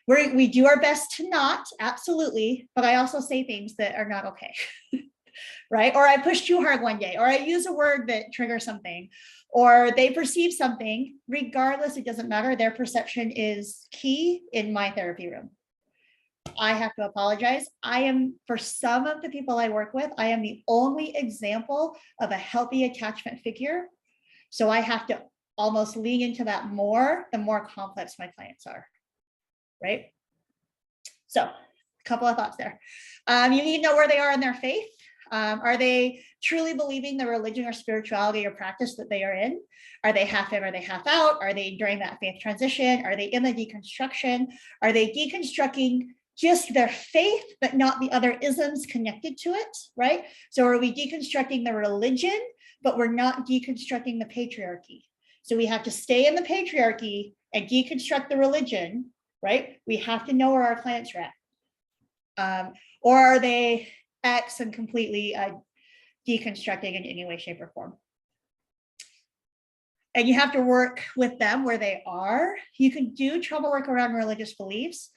S2: We do our best to not, absolutely, but I also say things that are not okay, right? Or I push too hard one day, or I use a word that triggers something, or they perceive something. Regardless, it doesn't matter. Their perception is key in my therapy room. I have to apologize. For some of the people I work with, I am the only example of a healthy attachment figure. So I have to almost lean into that more, the more complex my clients are, right? So a couple of thoughts there. You need to know where they are in their faith. Are they truly believing the religion or spirituality or practice that they are in? Are they half in? Are they half out? Are they during that faith transition? Are they in the deconstruction? Are they deconstructing just their faith, but not the other isms connected to it, right? So are we deconstructing the religion, but we're not deconstructing the patriarchy? So we have to stay in the patriarchy and deconstruct the religion, right? We have to know where our clients are at. Or are they X and completely deconstructing in any way, shape, or form? And you have to work with them where they are. You can do trauma work around religious beliefs,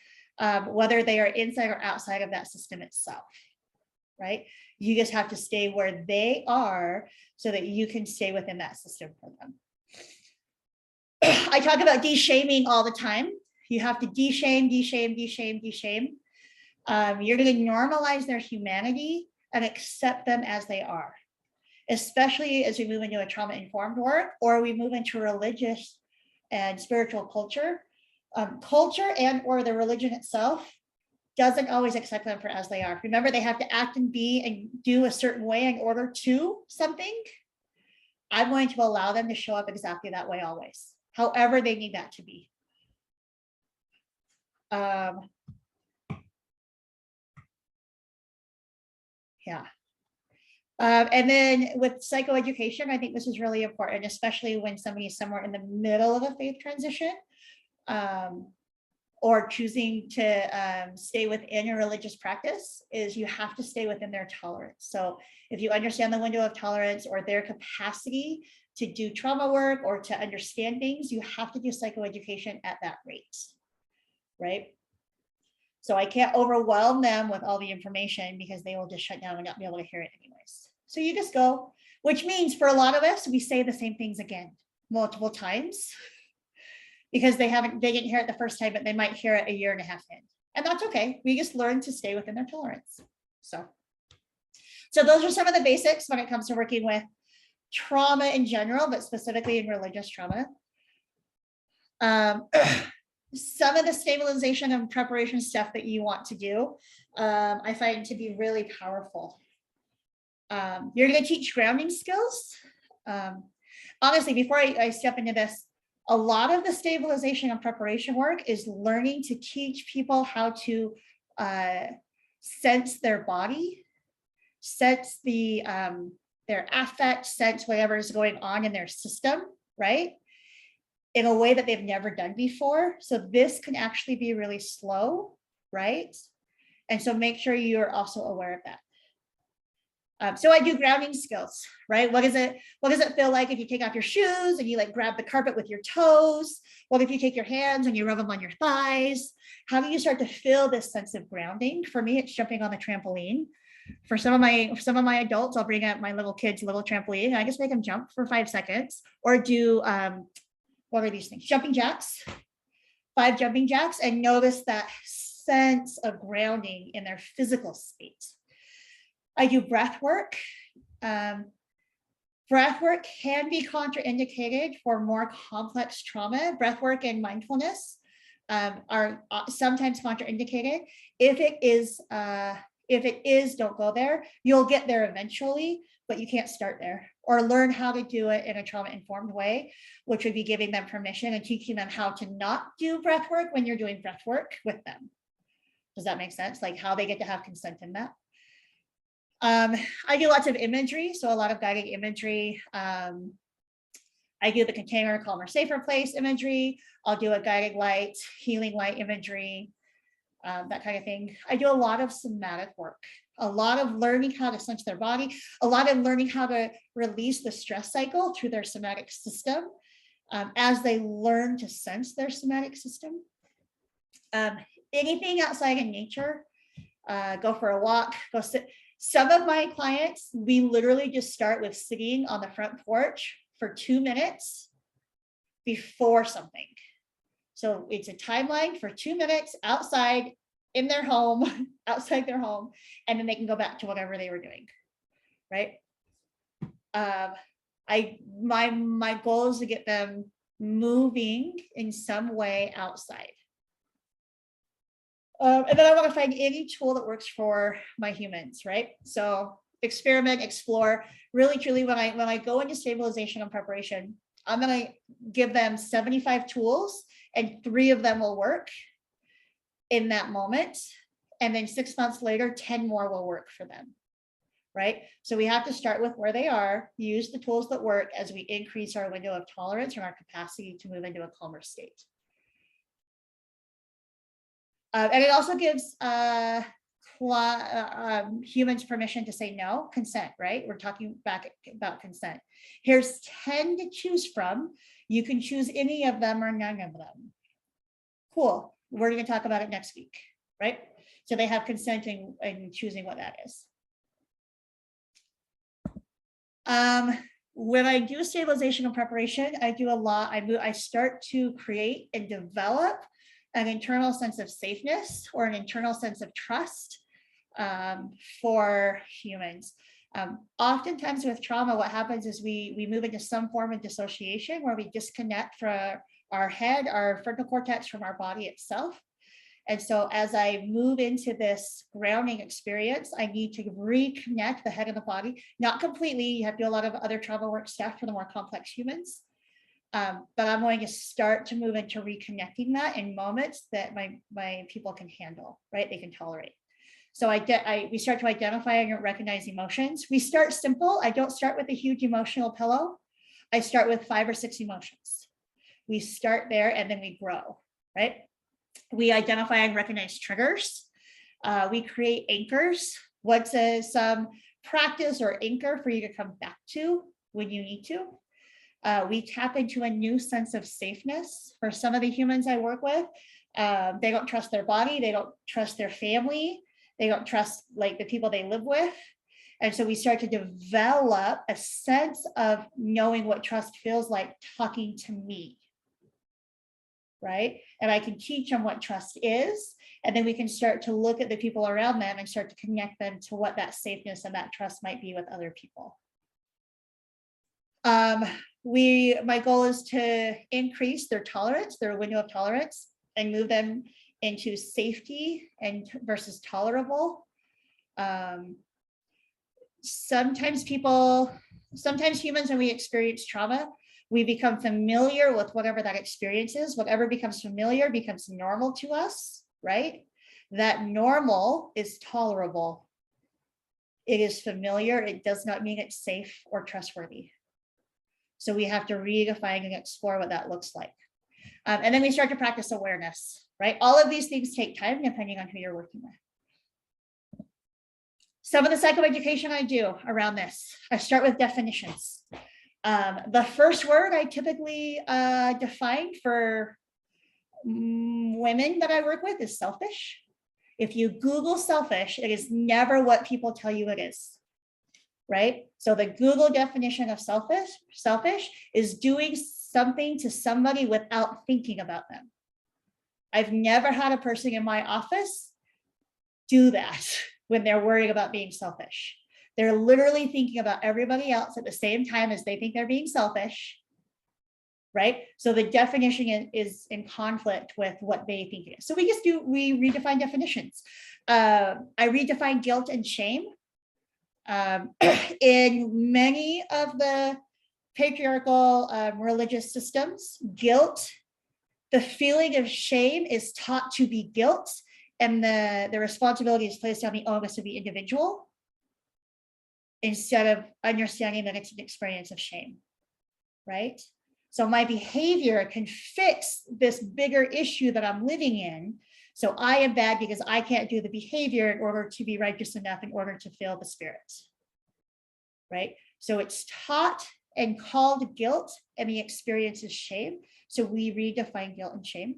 S2: whether they are inside or outside of that system itself, right? You just have to stay where they are so that you can stay within that system for them. I talk about de-shaming all the time. You have to de-shame, de-shame, de-shame, de-shame. You're going to normalize their humanity and accept them as they are, especially as we move into a trauma-informed work, or we move into religious and spiritual culture. Culture and or the religion itself doesn't always accept them for as they are. Remember, they have to act and be and do a certain way in order to something. I'm going to allow them to show up exactly that way always, however they need that to be. Yeah. And then with psychoeducation, I think this is really important, especially when somebody is somewhere in the middle of a faith transition, or choosing to stay within a religious practice, is you have to stay within their tolerance. So if you understand the window of tolerance or their capacity to do trauma work or to understand things, you have to do psychoeducation at that rate, right? So I can't overwhelm them with all the information because they will just shut down and not be able to hear it anyways. So you just go, which means for a lot of us, we say the same things again, multiple times, because they didn't hear it the first time, but they might hear it a year and a half in. And that's okay. We just learn to stay within their tolerance. So those are some of the basics when it comes to working with trauma in general, but specifically in religious trauma. Some of the stabilization and preparation stuff that you want to do, I find to be really powerful. You're going to teach grounding skills. Honestly, before I step into this, a lot of the stabilization and preparation work is learning to teach people how to sense their body, sense their affect, sense whatever is going on in their system, right? In a way that they've never done before. So this can actually be really slow, right? And so make sure you're also aware of that. So I do grounding skills, right? What does it feel like if you take off your shoes and you like grab the carpet with your toes? What if you take your hands and you rub them on your thighs? How do you start to feel this sense of grounding? For me, it's jumping on the trampoline. For some of my adults, I'll bring out my little kids' little trampoline and I just make them jump for 5 seconds, or do what are these things? Jumping jacks, 5 jumping jacks, and notice that sense of grounding in their physical state. I do breath work. Breath work can be contraindicated for more complex trauma. Breath work and mindfulness are sometimes contraindicated. If it is, don't go there. You'll get there eventually, but you can't start there. Or learn how to do it in a trauma-informed way, which would be giving them permission and teaching them how to not do breath work when you're doing breath work with them. Does that make sense? Like how they get to have consent in that. I do lots of imagery, so a lot of guided imagery. I do the container, calmer, safer place imagery. I'll do a guided light, healing light imagery, that kind of thing. I do a lot of somatic work, a lot of learning how to sense their body, a lot of learning how to release the stress cycle through their somatic system as they learn to sense their somatic system. Anything outside in nature, go for a walk, go sit. Some of my clients, we literally just start with sitting on the front porch for 2 minutes before something. So it's a timeline for 2 minutes outside in their home, outside their home, and then they can go back to whatever they were doing, right? My goal is to get them moving in some way outside. And then I want to find any tool that works for my humans, right? So experiment, explore. Really, truly, when I go into stabilization and preparation, I'm going to give them 75 tools, and 3 of them will work in that moment. And then 6 months later, 10 more will work for them, right? So we have to start with where they are, use the tools that work as we increase our window of tolerance and our capacity to move into a calmer state. And it also gives humans permission to say no, consent, right? We're talking back about consent. Here's 10 to choose from. You can choose any of them or none of them. Cool. We're going to talk about it next week, right? So they have consent and choosing what that is. When I do stabilization and preparation, I do a lot. I start to create and develop an internal sense of safeness or an internal sense of trust for humans. Oftentimes with trauma, what happens is we move into some form of dissociation where we disconnect from our head, our frontal cortex from our body itself. And so as I move into this grounding experience, I need to reconnect the head and the body, not completely. You have to do a lot of other trauma work stuff for the more complex humans. But I'm going to start to move into reconnecting that in moments that my people can handle, right? They can tolerate. So we start to identify and recognize emotions. We start simple. I don't start with a huge emotional pillow. I start with 5 or 6 emotions. We start there and then we grow, right? We identify and recognize triggers. We create anchors. What's some practice or anchor for you to come back to when you need to? We tap into a new sense of safeness. For some of the humans I work with, they don't trust their body. They don't trust their family. They don't trust like the people they live with. And so we start to develop a sense of knowing what trust feels like talking to me. Right? And I can teach them what trust is. And then we can start to look at the people around them and start to connect them to what that safeness and that trust might be with other people. My goal is to increase their tolerance, their window of tolerance, and move them into safety and versus tolerable. Sometimes humans, when we experience trauma, we become familiar with whatever that experience is. Whatever becomes familiar becomes normal to us, right? That normal is tolerable. It is familiar. It does not mean it's safe or trustworthy. So we have to redefine and explore what that looks like. And then we start to practice awareness, right? All of these things take time depending on who you're working with. Some of the psychoeducation I do around this, I start with definitions. The first word I typically define for women that I work with is selfish. If you Google selfish, it is never what people tell you it is, right? So the Google definition of selfish is doing something to somebody without thinking about them. I've never had a person in my office do that when they're worried about being selfish. They're literally thinking about everybody else at the same time as they think they're being selfish, right? So the definition is in conflict with what they think it is. So we redefine definitions. I redefine guilt and shame. In many of the patriarchal religious systems, guilt, the feeling of shame is taught to be guilt, and the responsibility is placed on the onus of the individual, instead of understanding that it's an experience of shame, right? So my behavior can fix this bigger issue that I'm living in. So I am bad because I can't do the behavior in order to be righteous enough in order to feel the spirit, right? So it's taught and called guilt, and the experience is shame. So we redefine guilt and shame.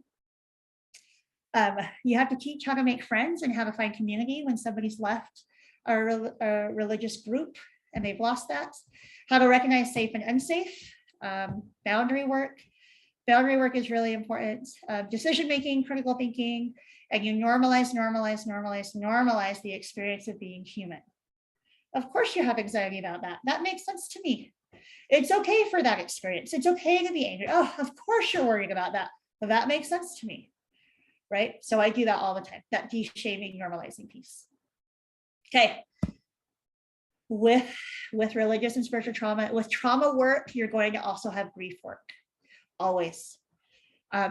S2: You have to teach how to make friends and how to find community when somebody's left a religious group and they've lost that. How to recognize safe and unsafe. Boundary work. Boundary work is really important. Decision making, critical thinking, and you normalize the experience of being human. Of course you have anxiety about that. That makes sense to me. It's okay for that experience. It's okay to be angry. Oh, of course you're worried about that. But that makes sense to me, right? So I do that all the time, that de-shaming, normalizing piece. Okay. With religious and spiritual trauma, with trauma work, you're going to also have grief work, always.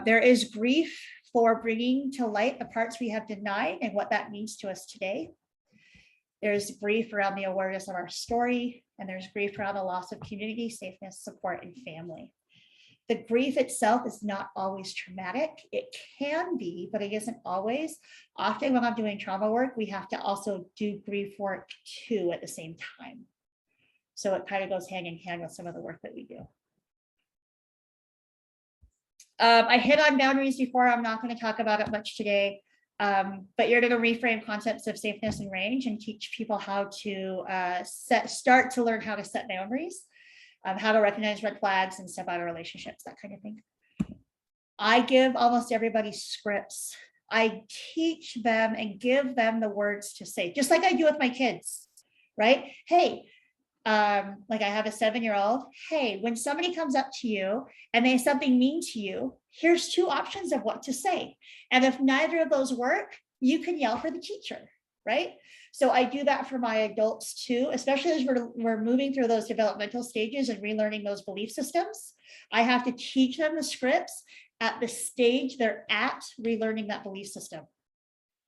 S2: There is grief for bringing to light the parts we have denied and what that means to us today. There's grief around the awareness of our story, and there's grief around the loss of community, safeness, support, and family. The grief itself is not always traumatic. It can be, but it isn't always. Often when I'm doing trauma work, we have to also do grief work too at the same time. So it kind of goes hand in hand with some of the work that we do. I hit on boundaries before. I'm not going to talk about it much today, but you're going to reframe concepts of safeness and range and teach people how to start to learn how to set boundaries. How to recognize red flags and step out of relationships, that kind of thing. I give almost everybody scripts. I teach them and give them the words to say, just like I do with my kids, right? Hey, like I have a 7-year-old. Hey, when somebody comes up to you and they say something mean to you, here's 2 options of what to say. And if neither of those work, you can yell for the teacher, right? So I do that for my adults too, especially as we're moving through those developmental stages and relearning those belief systems. I have to teach them the scripts at the stage they're at relearning that belief system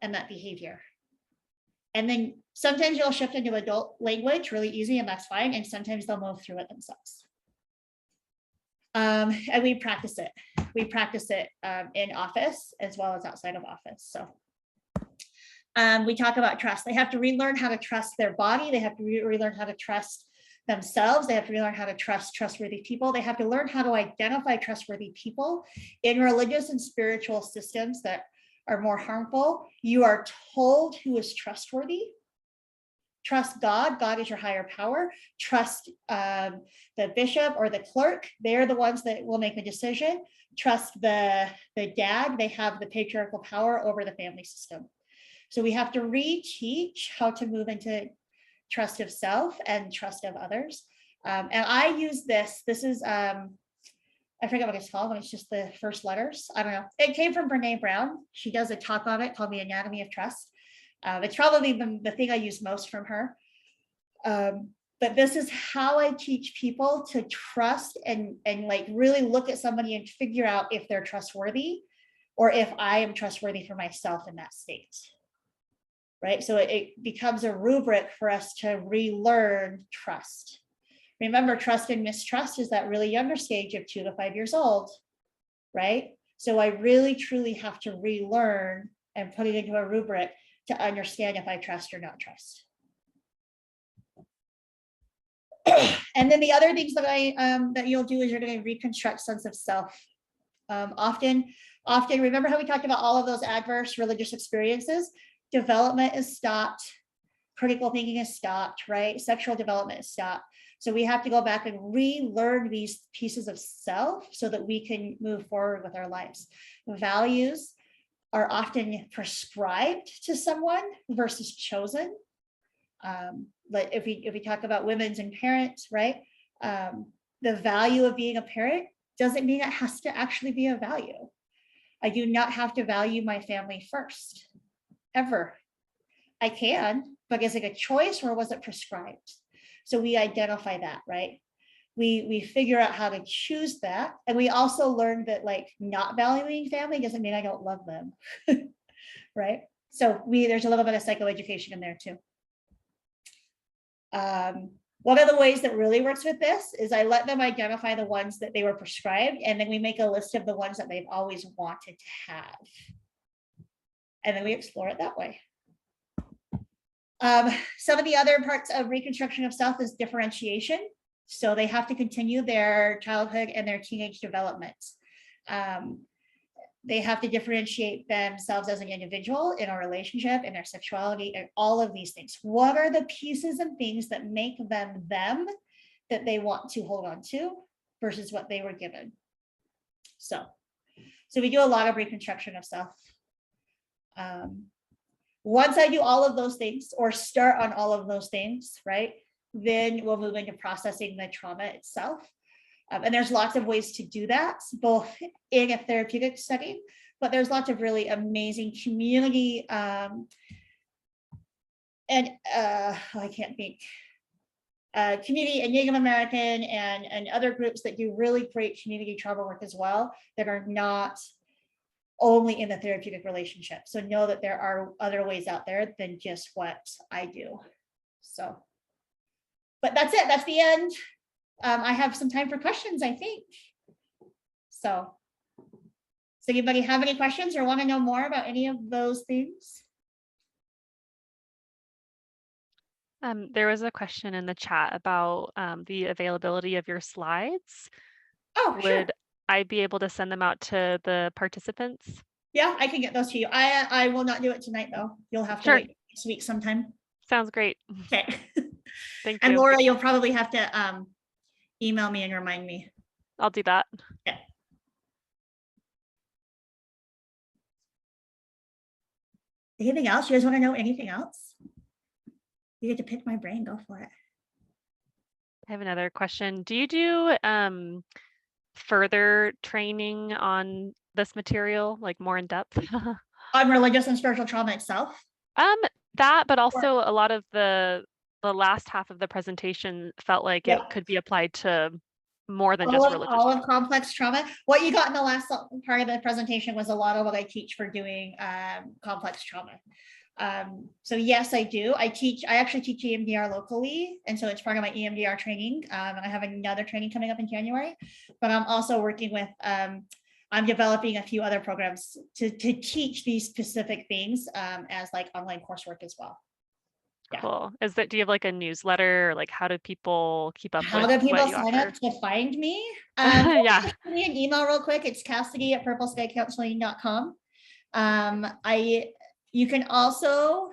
S2: and that behavior. And then sometimes you'll shift into adult language really easy, and that's fine. And sometimes they'll move through it themselves. And we practice it. We practice it in office as well as outside of office. So we talk about trust. They have to relearn how to trust their body. They have to relearn how to trust themselves. They have to relearn how to trust trustworthy people. They have to learn how to identify trustworthy people in religious and spiritual systems that are more harmful. You are told who is trustworthy. Trust God. God is your higher power. Trust the bishop or the clerk. They're the ones that will make the decision. Trust the dad. They have the patriarchal power over the family system. So we have to reteach how to move into trust of self and trust of others. And I use this. This is, I forget what it's called when it's just the first letters. I don't know. It came from Brene Brown. She does a talk on it called The Anatomy of Trust. It's probably the thing I use most from her. But this is how I teach people to trust and like really look at somebody and figure out if they're trustworthy or if I am trustworthy for myself in that state. Right? So it becomes a rubric for us to relearn trust. Remember, trust and mistrust is that really younger stage of 2 to 5 years old, right? So I really truly have to relearn and put it into a rubric to understand if I trust or not trust. And then the other things that that you'll do is you're going to reconstruct sense of self. Often, remember how we talked about all of those adverse religious experiences? Development is stopped, critical thinking is stopped, right? Sexual development is stopped. So we have to go back and relearn these pieces of self so that we can move forward with our lives. Values are often prescribed to someone versus chosen. But if we talk about women's and parents, right? The value of being a parent doesn't mean it has to actually be a value. I do not have to value my family first. Ever. I can, but is it a choice or was it prescribed? So we identify that, right? We figure out how to choose that. And we also learn that like not valuing family doesn't mean I don't love them, right? So there's a little bit of psychoeducation in there too. One of the ways that really works with this is I let them identify the ones that they were prescribed, and then we make a list of the ones that they've always wanted to have. And then we explore it that way. Some of the other parts of reconstruction of self is differentiation. So they have to continue their childhood and their teenage development. They have to differentiate themselves as an individual in a relationship, in their sexuality, and all of these things. What are the pieces and things that make them them that they want to hold on to versus what they were given? So we do a lot of reconstruction of self. Once I do all of those things or start on all of those things, right, then we'll move into processing the trauma itself. And there's lots of ways to do that, both in a therapeutic setting, but there's lots of really amazing community I can't think, community and Native American and other groups that do really great community trauma work as well that are not only in the therapeutic relationship. So know that there are other ways out there than just what I do. So, but that's it. That's the end. I have some time for questions, I think. So does anybody have any questions or want to know more about any of those things?
S1: There was a question in the chat about the availability of your slides.
S2: Oh, sure.
S1: Would I be able to send them out to the participants?
S2: Yeah, I can get those to you. I will not do it tonight though. You'll have to wait next week sometime.
S1: Sounds great.
S2: Okay.
S1: Thank
S2: And
S1: you.
S2: Laura, you'll probably have to email me and remind me.
S1: I'll do that.
S2: Okay. Anything else? You guys want to know anything else? You get to pick my brain. Go for it.
S1: I have another question. Do you do further training on this material, like more in depth?
S2: On religious and spiritual trauma itself?
S1: That, but also a lot of the last half of the presentation felt like it could be applied to more than just religious.
S2: All of complex trauma. What you got in the last part of the presentation was a lot of what I teach for doing complex trauma. So yes, I do. I actually teach EMDR locally. And so it's part of my EMDR training. And I have another training coming up in January, but I'm also working with, I'm developing a few other programs to teach these specific things as like online coursework as well. Yeah.
S1: Cool. Do you have like a newsletter, or like how do people keep up
S2: how
S1: with
S2: do people
S1: what you
S2: sign
S1: offer?
S2: up to find me?
S1: Yeah.
S2: Just send me an email real quick. It's Cassidy@purpleskycounseling.com. You can also,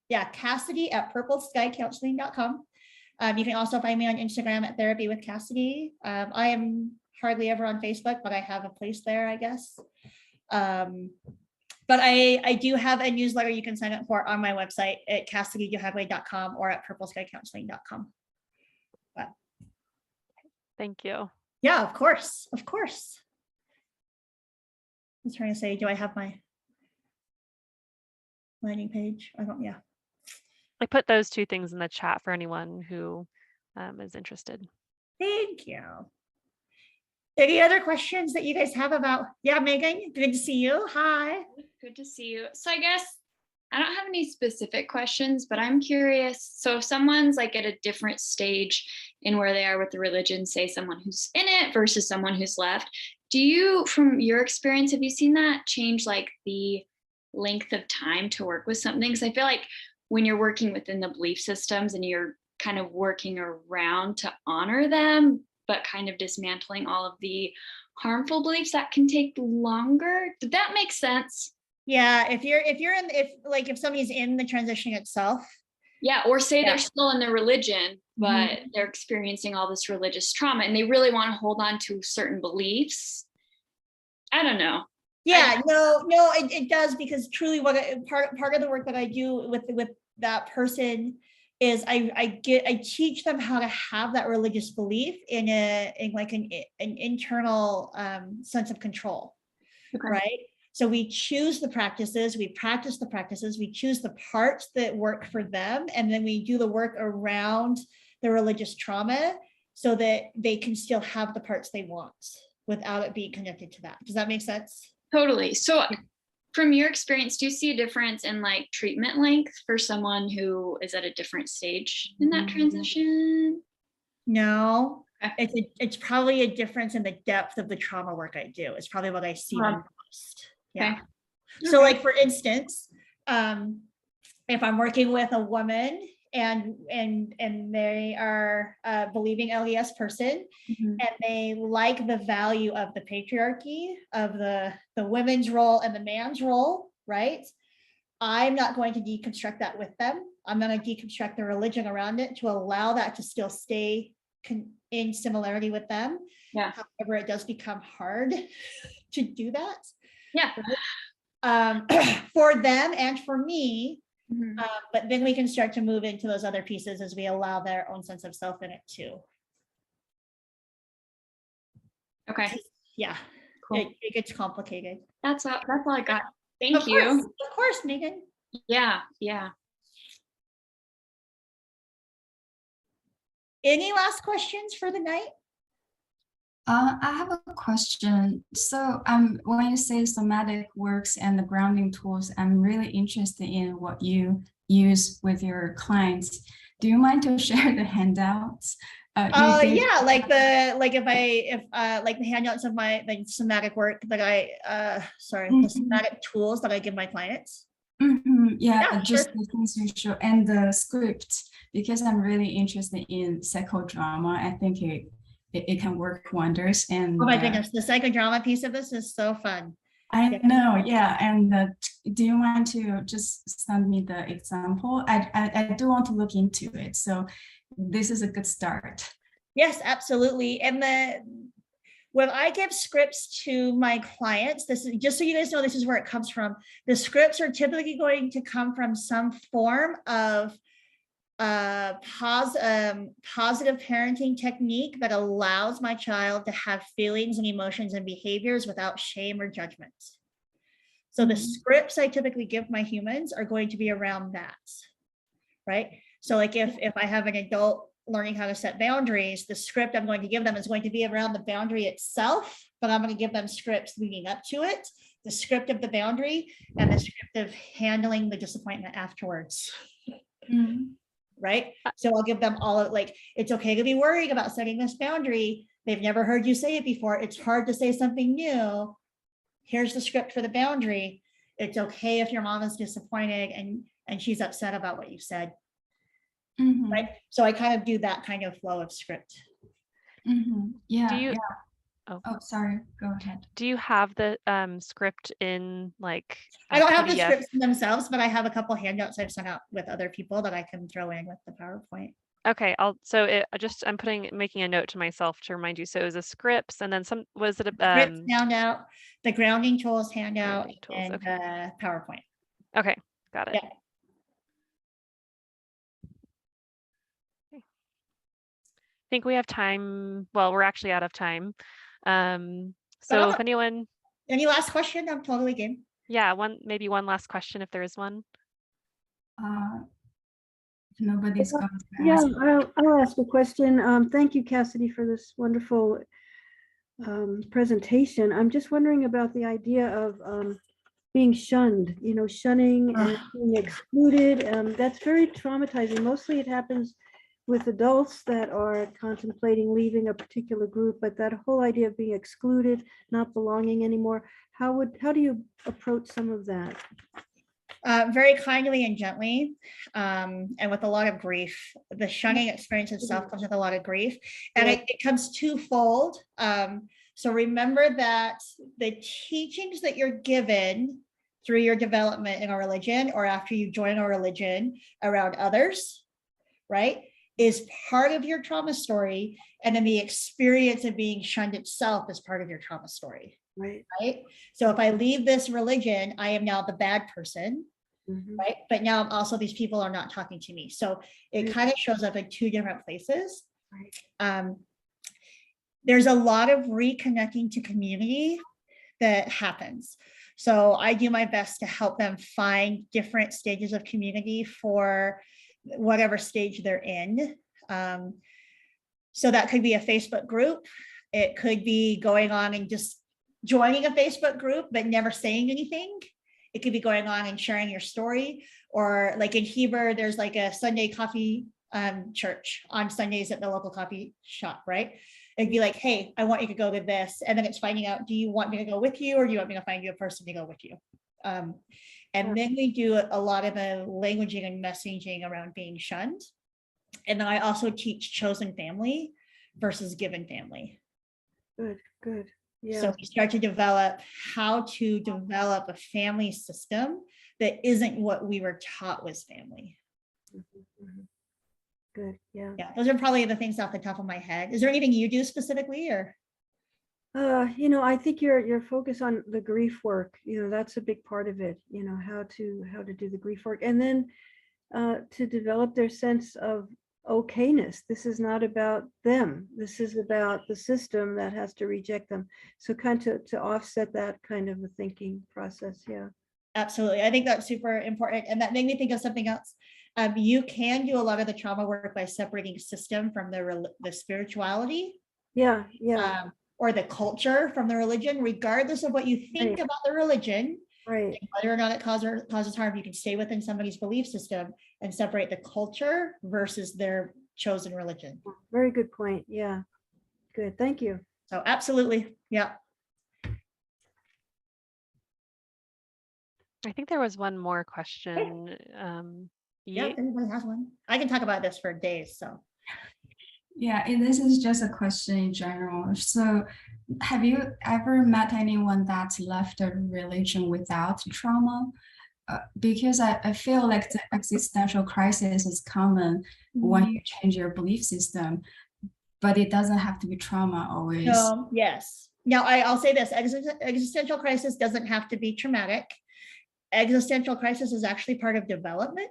S2: Cassidy@purpleskycounseling.com. You can also find me on Instagram at Therapy with Cassidy. I am hardly ever on Facebook, but I have a place there, I guess. But I do have a newsletter you can sign up for on my website at CassidyDuHadway.com or at purpleskycounseling.com.
S1: Thank you.
S2: Yeah, of course. Of course. I was trying to say, do I have my landing page? I don't, yeah.
S1: I put those two things in the chat for anyone who is interested.
S2: Thank you. Any other questions that you guys have about, Megan, good to see you. Hi.
S6: Good to see you. So I guess I don't have any specific questions, but I'm curious. So if someone's like at a different stage in where they are with the religion, say someone who's in it versus someone who's left, do you, from your experience, have you seen that change like the length of time to work with something? Because I feel like when you're working within the belief systems and you're kind of working around to honor them, but kind of dismantling all of the harmful beliefs, that can take longer. Did that make sense?
S2: Yeah, if somebody's in the transition itself.
S6: Yeah, or say they're still in their religion, but they're experiencing all this religious trauma and they really want to hold on to certain beliefs. I don't know.
S2: Yeah, no, it does, because truly part of the work that I do with that person is I teach them how to have that religious belief in an internal sense of control, right? So we choose the practices, we practice the practices, we choose the parts that work for them, and then we do the work around the religious trauma so that they can still have the parts they want without it being connected to that. Does that make sense?
S6: Totally. So from your experience, do you see a difference in like treatment length for someone who is at a different stage in that transition?
S2: No, it's probably a difference in the depth of the trauma work I do. It's probably what I see the most. Yeah. So like, for instance, if I'm working with a woman and they are a believing LES person, and they like the value of the patriarchy of the women's role and the man's role, right? I'm not going to deconstruct that with them. I'm going to deconstruct the religion around it to allow that to still stay in similarity with them.
S6: Yeah.
S2: However, it does become hard to do that.
S6: Yeah.
S2: For them and for me. But then we can start to move into those other pieces as we allow their own sense of self in it too.
S6: Okay.
S2: Yeah.
S6: Cool.
S2: It gets complicated.
S6: That's all I got. Thank you.
S2: Of course, Megan.
S6: Yeah.
S2: Any last questions for the night?
S3: I have a question. So when you say somatic works and the grounding tools, I'm really interested in what you use with your clients. Do you mind to share the handouts?
S2: Yeah, like the handouts of the somatic work that the somatic tools that I give my clients.
S3: Yeah, just
S2: sure.
S3: the things you show and the script, because I'm really interested in psychodrama. I think it can work wonders. And
S2: oh my goodness, the psychodrama piece of this is so fun.
S3: I know, yeah. And do you want to just send me the example? I do want to look into it. So this is a good start.
S2: Yes, absolutely. And When I give scripts to my clients, this is just so you guys know, this is where it comes from. The scripts are typically going to come from some form of positive parenting technique that allows my child to have feelings and emotions and behaviors without shame or judgment. So the scripts I typically give my humans are going to be around that, right? So like if I have an adult learning how to set boundaries, the script I'm going to give them is going to be around the boundary itself, but I'm going to give them scripts leading up to it, the script of the boundary and the script of handling the disappointment afterwards. Right? So I'll give them all of like, it's okay to be worried about setting this boundary. They've never heard you say it before. It's hard to say something new. Here's the script for the boundary. It's okay if your mom is disappointed and she's upset about what you said. Right? So I kind of do that kind of flow of script.
S3: Yeah.
S1: Do you,
S3: Oh, sorry. Go ahead.
S1: do you have the script in like
S2: I don't have the
S1: PDF?
S2: scripts themselves, but I have a couple handouts I've sent out with other people that I can throw in with the PowerPoint.
S1: Okay, I'm making a note to myself to remind you. So it was a scripts and then was it a
S2: Scripts handout, the grounding tools handout,
S1: grounding tools,
S2: and
S1: okay.
S2: PowerPoint.
S1: Okay, got it.
S2: Yeah.
S1: I think we have time. Well, we're actually out of time. So if anyone,
S2: any last question, I'm totally game.
S1: yeah, maybe one last question if there is one.
S3: If nobody's going to
S7: Yeah,
S3: ask.
S7: I'll ask a question. Thank you, Cassidy, for this wonderful presentation. I'm just wondering about the idea of being shunned, shunning and being excluded. That's very traumatizing. Mostly it happens with adults that are contemplating leaving a particular group, but that whole idea of being excluded, not belonging anymore, how do you approach some of that?
S2: Very kindly and gently, and with a lot of grief. The shunning experience itself comes with a lot of grief, and it comes twofold. So remember that the teachings that you're given through your development in a religion or after you join a religion around others, right, is part of your trauma story, and then the experience of being shunned itself is part of your trauma story. Right. So if I leave this religion, I am now the bad person. Right. But now also these people are not talking to me. So it kind of shows up in two different places. There's a lot of reconnecting to community that happens. So I do my best to help them find different stages of community for whatever stage they're in. So that could be a Facebook group. It could be going on and just joining a Facebook group, but never saying anything. It could be going on and sharing your story, or like in Heber, there's like a Sunday coffee church on Sundays at the local coffee shop, right? It'd be like, hey, I want you to go to this. And then it's finding out, do you want me to go with you, or do you want me to find you a person to go with you? And then we do a lot of the languaging and messaging around being shunned. And then I also teach chosen family versus given family.
S7: Good. Yeah.
S2: So we start to develop how to develop a family system that isn't what we were taught was family.
S7: Good. Yeah.
S2: Yeah. Those are probably the things off the top of my head. Is there anything you do specifically, or?
S7: I think your focus on the grief work, that's a big part of it, how to do the grief work, and then to develop their sense of okayness. This is not about them. This is about the system that has to reject them. So kind of to offset that kind of a thinking process. Yeah.
S2: Absolutely. I think that's super important. And that made me think of something else. You can do a lot of the trauma work by separating system from the spirituality.
S7: Yeah.
S2: Or the culture from the religion, regardless of what you think about the religion.
S7: Right.
S2: Whether or not it causes harm, you can stay within somebody's belief system and separate the culture versus their chosen religion.
S7: Very good point. Yeah. Good. Thank you.
S2: So absolutely. Yeah.
S1: I think there was one more question.
S2: Yeah, if anybody has one. I can talk about this for days. So.
S3: Yeah, this is just a question in general. So have you ever met anyone that's left a religion without trauma? Because I feel like the existential crisis is common when you change your belief system. but it doesn't have to be trauma always.
S2: No, yes. Now, I'll say this, existential crisis doesn't have to be traumatic. Existential crisis is actually part of development.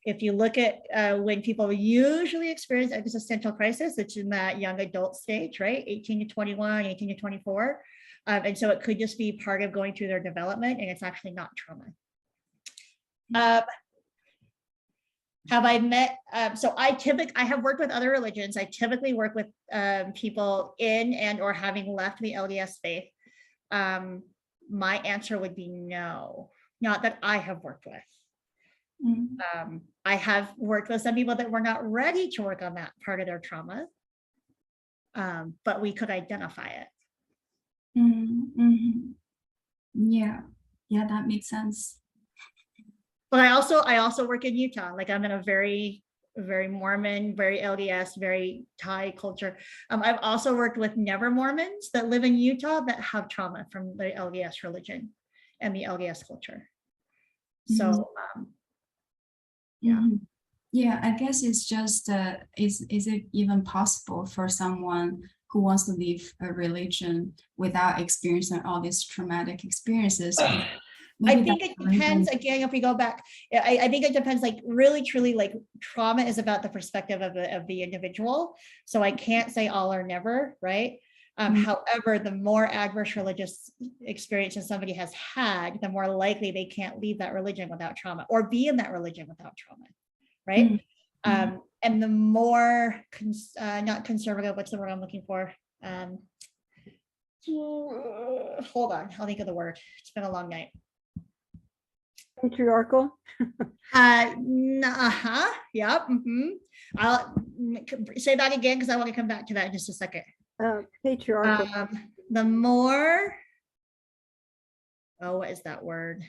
S2: If you look at when people usually experience existential crisis, it's in that young adult stage, right? 18 to 21, 18 to 24. And so it could just be part of going through their development, and it's actually not trauma. Have I met, so I have worked with other religions. I typically work with people in and or having left the LDS faith. My answer would be no, not that I have worked with. I have worked with some people that were not ready to work on that part of their trauma, but we could identify it.
S3: Yeah, that makes sense.
S2: But I also work in Utah. Like I'm in a very, very Mormon, very LDS, very Thai culture. I've also worked with never Mormons that live in Utah that have trauma from the LDS religion and the LDS culture. So
S3: yeah, I guess it's just is it even possible for someone who wants to leave a religion without experiencing all these traumatic experiences?
S2: I think it depends. Again, if we go back, I think it depends. Like really, truly, like trauma is about the perspective of the individual. So I can't say all or never, right? However, the more adverse religious experiences somebody has had, the more likely they can't leave that religion without trauma or be in that religion without trauma, right? And the more not conservative, what's the word I'm looking for? Hold on, I'll think of the word. It's been a long night.
S7: Patriarchal.
S2: Yep. I'll say that again because I want to come back to that in just a second.
S7: Patriarchal.
S2: The more, what is that word?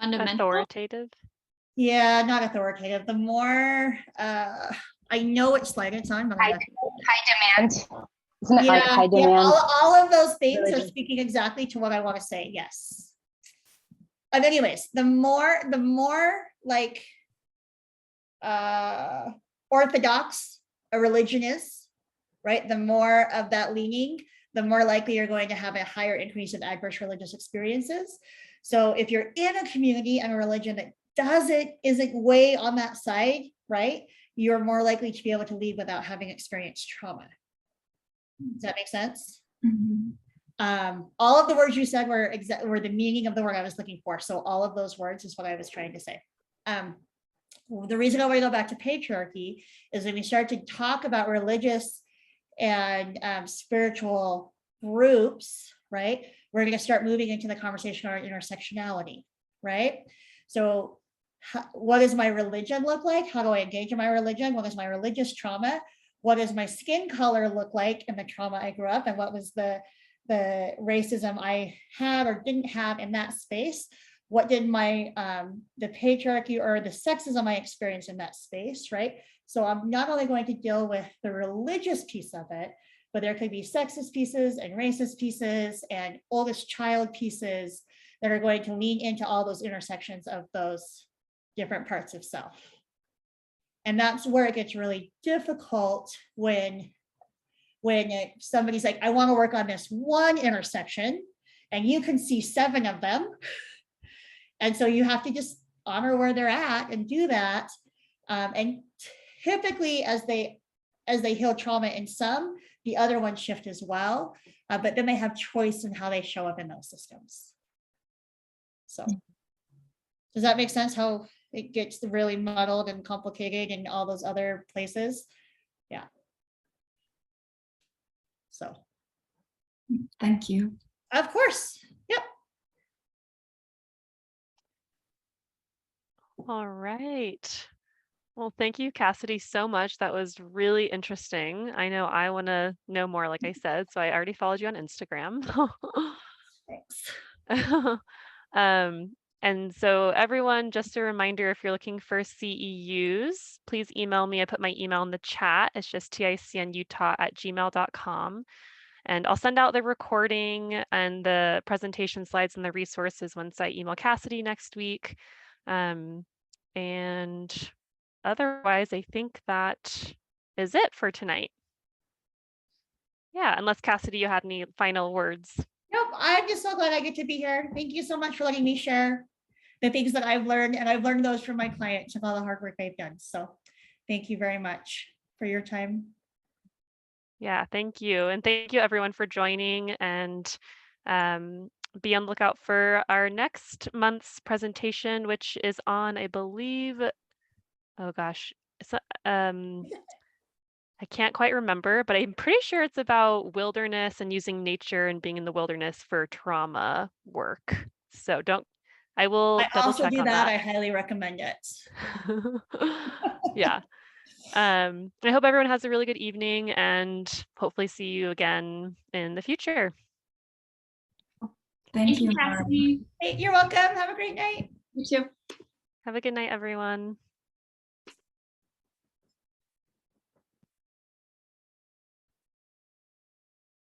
S6: Fundamental.
S1: Authoritative.
S2: Yeah, not authoritative. The more, I know which slide it's on, but
S8: high demand. Isn't it like high demand?
S2: All of those things are speaking exactly to what I want to say. Yes. But anyways, the more like orthodox a religion is, right? The more of that leaning, the more likely you're going to have a higher increase of adverse religious experiences. So if you're in a community and a religion that isn't way on that side, right? You're more likely to be able to leave without having experienced trauma. Does that make sense? All of the words you said were the meaning of the word I was looking for. So all of those words is what I was trying to say. The reason I want to go back to patriarchy is when we start to talk about religious and spiritual groups, right? We're going to start moving into the conversation on intersectionality, right? So what does my religion look like? How do I engage in my religion? What is my religious trauma? What does my skin color look like in the trauma I grew up? And what was the racism I had or didn't have in that space? What did my the patriarchy or the sexism I experienced in that space, right? So I'm not only going to deal with the religious piece of it, but there could be sexist pieces and racist pieces and oldest child pieces that are going to lean into all those intersections of those different parts of self. And that's where it gets really difficult when somebody's like, I want to work on this one intersection, and you can see 7 of them. And so you have to just honor where they're at and do that. And typically as they heal trauma in some, the other ones shift as well. But then they have choice in how they show up in those systems. So does that make sense how it gets really muddled and complicated in all those other places? Yeah. So.
S3: Thank you.
S2: Of course. Yep.
S1: All right. Well, thank you, Cassidy, so much. That was really interesting. I know I want to know more, like I said, so I already followed you on Instagram.
S2: Thanks.
S1: And so everyone, just a reminder, if you're looking for CEUs, please email me. I put my email in the chat. It's just ticnutah@gmail.com. And I'll send out the recording and the presentation slides and the resources once I email Cassidy next week. And otherwise, I think that is it for tonight. Yeah, unless Cassidy, you had any final words.
S2: Nope, I'm just so glad I get to be here. Thank you so much for letting me share the things that I've learned, and I've learned those from my clients and all the hard work they've done. So thank you very much for your time.
S1: Yeah, thank you. And thank you everyone for joining, and be on the lookout for our next month's presentation, which is on, I believe, oh gosh, it's I can't quite remember, but I'm pretty sure it's about wilderness and using nature and being in the wilderness for trauma work. So I will
S2: I
S1: double
S2: also
S1: check
S2: do
S1: on
S2: that.
S1: that.
S2: I highly recommend it.
S1: Yeah. I hope everyone has a really good evening, and hopefully see you again in the future.
S3: Thank you, Lauren.
S6: Cassidy.
S2: Hey, you're welcome. Have a great night.
S6: You too.
S1: Have a good night, everyone.